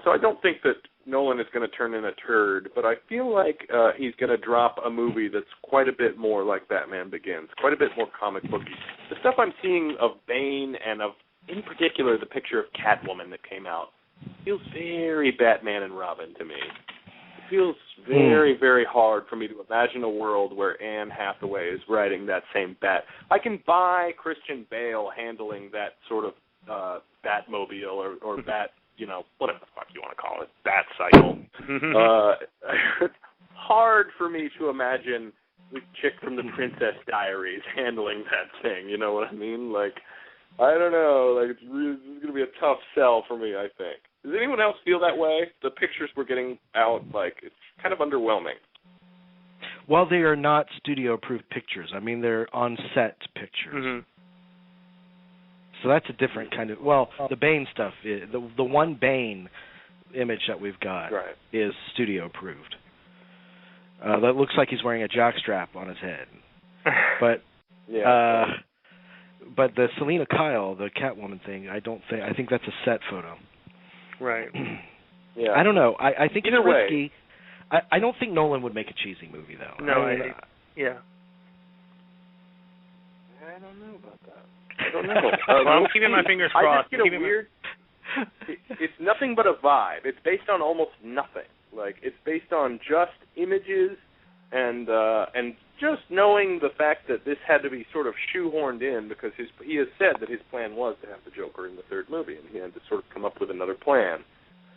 So I don't think that Nolan is going to turn in a turd, but I feel like he's going to drop a movie that's quite a bit more like Batman Begins, quite a bit more comic booky. The stuff I'm seeing of Bane and of, in particular, the picture of Catwoman that came out feels very Batman and Robin to me. It feels very, very hard for me to imagine a world where Anne Hathaway is writing that same Bat. I can buy Christian Bale handling that sort of Batmobile or Bat, you know, whatever the fuck you want to call it, Bat cycle. Hard for me to imagine the chick from the Princess Diaries handling that thing, you know what I mean? Like, I don't know, like, it's going to be a tough sell for me, I think. Does anyone else feel that way? The pictures we're getting out, like, it's kind of underwhelming. Well, they are not studio-approved pictures. I mean, they're on-set pictures. So that's a different kind of... Well, the Bane stuff, the one Bane image that we've got is studio-approved. That looks like he's wearing a jockstrap on his head. But but the Selena Kyle, the Catwoman thing, I think that's a set photo. Right. Yeah. I don't know. I think Either it's way. risky. I don't think Nolan would make a cheesy movie, though. No, I don't know about that. I don't know. Well, I'm keeping my fingers crossed. I just get a weird... It's nothing but a vibe. It's based on almost nothing. Like, it's based on just images and just knowing the fact that this had to be sort of shoehorned in because he has said that his plan was to have the Joker in the third movie, and he had to sort of come up with another plan.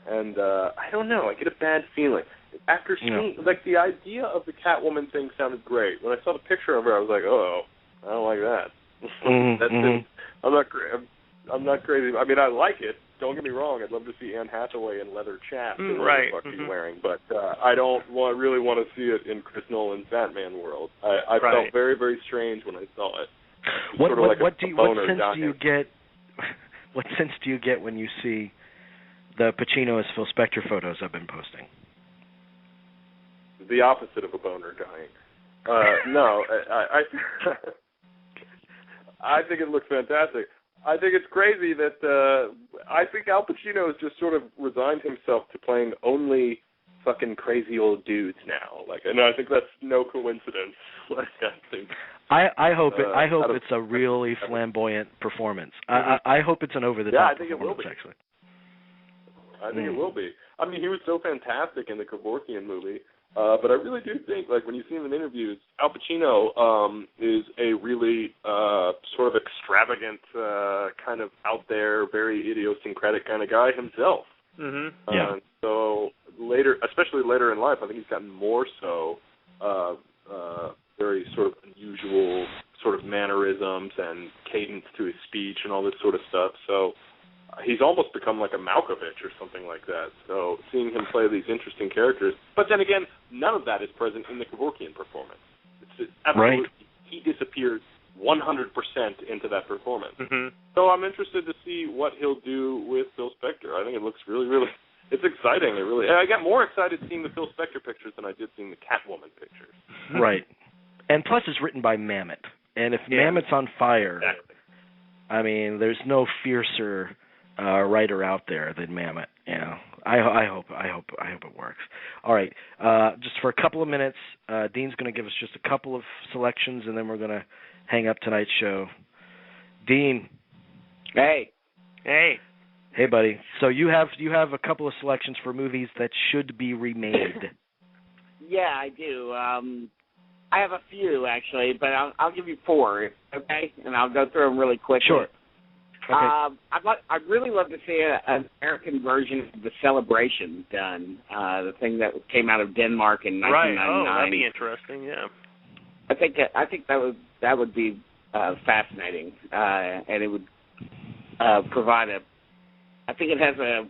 And I don't know. I get a bad feeling. After seeing, like, the idea of the Catwoman thing sounded great. When I saw the picture of her, I was like, oh, I don't like that. That's it. I'm not crazy. I mean, I like it. Don't get me wrong. I'd love to see Anne Hathaway in leather chaps or whatever the fuck she's wearing. But I don't really want to see it in Chris Nolan's Batman world. I felt very, very strange when I saw it. What sense do you get? What sense do you get when you see the Pacino as Phil Spector photos I've been posting? The opposite of a boner dying. No, I think it looks fantastic. I think it's crazy that I think Al Pacino has just sort of resigned himself to playing only fucking crazy old dudes now. Like, and I think that's no coincidence. Like, I hope it's a really flamboyant performance. I hope it's an over the top performance. Actually, I think it will be. I mean, he was so fantastic in the Kevorkian movie. But I really do think, like, when you see him in interviews, Al Pacino is a really sort of extravagant, kind of out there, very idiosyncratic kind of guy himself. Mm-hmm. So especially later in life, I think he's gotten more so very sort of unusual sort of mannerisms and cadence to his speech and all this sort of stuff. So he's almost become like a Malkovich or something like that. So seeing him play these interesting characters. But then again, none of that is present in the Kevorkian performance. It's absolutely, right. He disappears 100% into that performance. Mm-hmm. So I'm interested to see what he'll do with Phil Spector. I think it looks really, really, it's exciting. I got more excited seeing the Phil Spector pictures than I did seeing the Catwoman pictures. Right. And plus it's written by Mamet. And if Mamet's on fire, exactly. I mean, there's no fiercer writer out there than Mamet. You know, I hope it works. All right, just for a couple of minutes, Dean's going to give us just a couple of selections, and then we're going to hang up tonight's show. Dean. Hey, buddy. So you have a couple of selections for movies that should be remade. Yeah, I do. I have a few actually, but I'll give you 4, okay? And I'll go through them really quickly. Sure. Okay. I'd really love to see an American version of The Celebration done. The thing that came out of Denmark in 1999. Right. Oh, that'd be interesting. Yeah. I think that would be fascinating, and it would provide a. I think it has a.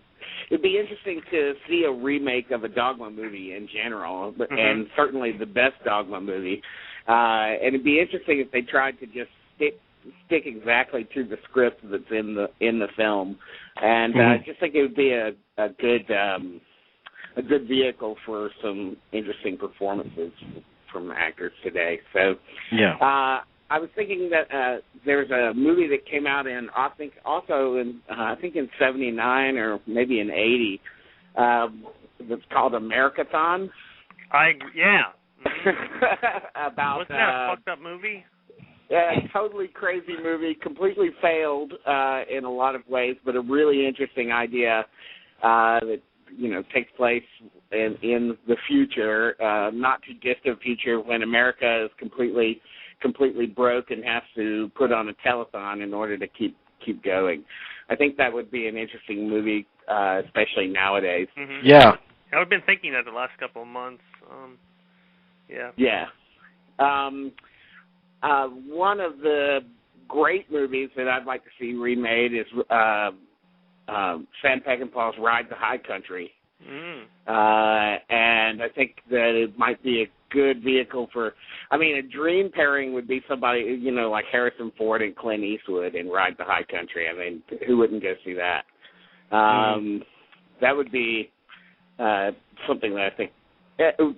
It'd be interesting to see a remake of a Dogma movie in general, and certainly the best Dogma movie. And it'd be interesting if they tried to just stick exactly to the script that's in the film, and I just think it would be a good vehicle for some interesting performances from actors today. So yeah. I was thinking that there's a movie that came out in I think in 79 or maybe in 80 that's called Americathon. About wasn't that a fucked up movie? Yeah, totally crazy movie, completely failed in a lot of ways, but a really interesting idea that takes place in the future, not too distant future, when America is completely broke and has to put on a telethon in order to keep going. I think that would be an interesting movie, especially nowadays. Mm-hmm. Yeah. I've been thinking that the last couple of months. Yeah. Yeah. One of the great movies that I'd like to see remade is Sam Peckinpah's Ride to High Country. And I think that it might be a good vehicle for, a dream pairing would be somebody, like Harrison Ford and Clint Eastwood in Ride to High Country. I mean, who wouldn't go see that? That would be something that I think,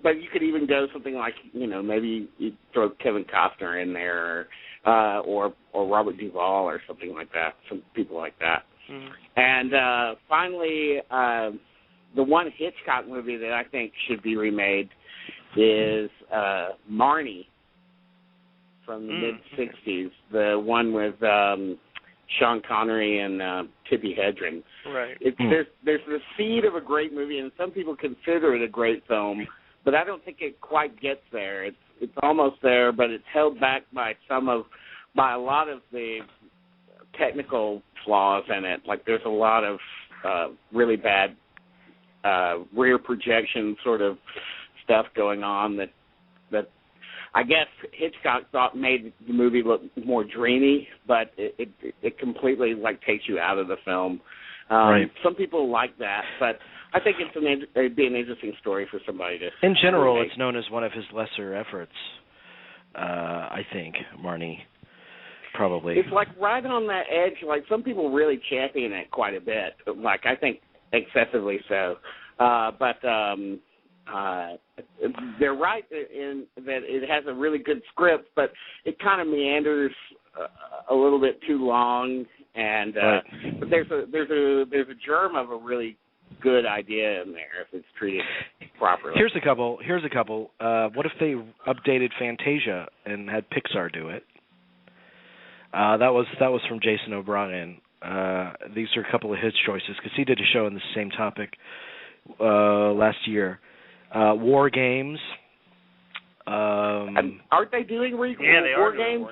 but you could even go something like, maybe you throw Kevin Costner in there, or Robert Duvall or something like that, some people like that. And finally, the one Hitchcock movie that I think should be remade is Marnie from the mid-'60s, the one with Sean Connery and Tippi Hedren. Right. There's the seed of a great movie, and some people consider it a great film, but I don't think it quite gets there. It's almost there, but it's held back by a lot of the technical flaws in it. Like there's a lot of really bad rear projection sort of stuff going on that I guess Hitchcock thought made the movie look more dreamy, but it completely takes you out of the film. Right. Some people like that, but I think it'd be an interesting story for somebody to. In general, it's known as one of his lesser efforts. I think Marnie, probably. It's right on that edge. Some people really champion it quite a bit. I think excessively so. But they're right in that it has a really good script, but it kind of meanders a little bit too long. And but there's a germ of a really good idea in there if it's treated properly. Here's a couple. What if they updated Fantasia and had Pixar do it? That was from Jason O'Brien. These are a couple of his choices because he did a show on the same topic last year. War Games. Aren't they doing War Games?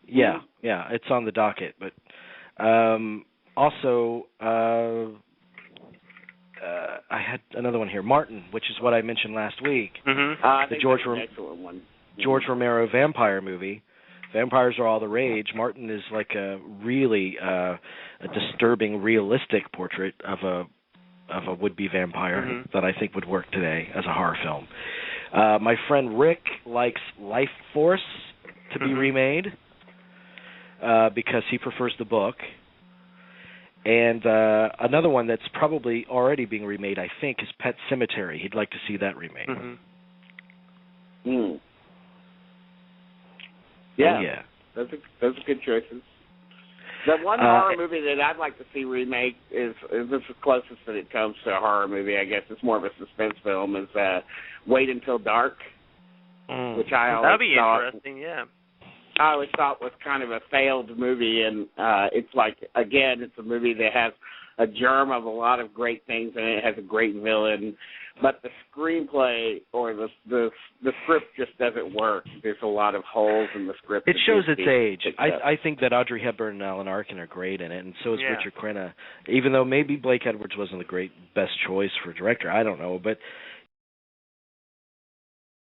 Yeah, it's on the docket. But also, I had another one here, Martin, which is what I mentioned last week. Mm-hmm. The excellent one. George Romero vampire movie. Vampires are all the rage. Martin is like a really a disturbing, realistic portrait of a would-be vampire that I think would work today as a horror film. My friend Rick likes Life Force to be remade because he prefers the book. And another one that's probably already being remade, I think, is Pet Sematary. He'd like to see that remade. Yeah, oh, yeah. Those are good choices. The one horror movie that I'd like to see remake is the closest that it comes to a horror movie. I guess it's more of a suspense film. Is Wait Until Dark, which I always that'd be interesting. Yeah. I always thought was kind of a failed movie, and it's like, again, it's a movie that has a germ of a lot of great things, and it has a great villain, but the screenplay or the script just doesn't work. There's a lot of holes in the script. It shows its age. I think that Audrey Hepburn and Alan Arkin are great in it, and so is Richard Crenna, even though maybe Blake Edwards wasn't the best choice for director. I don't know, but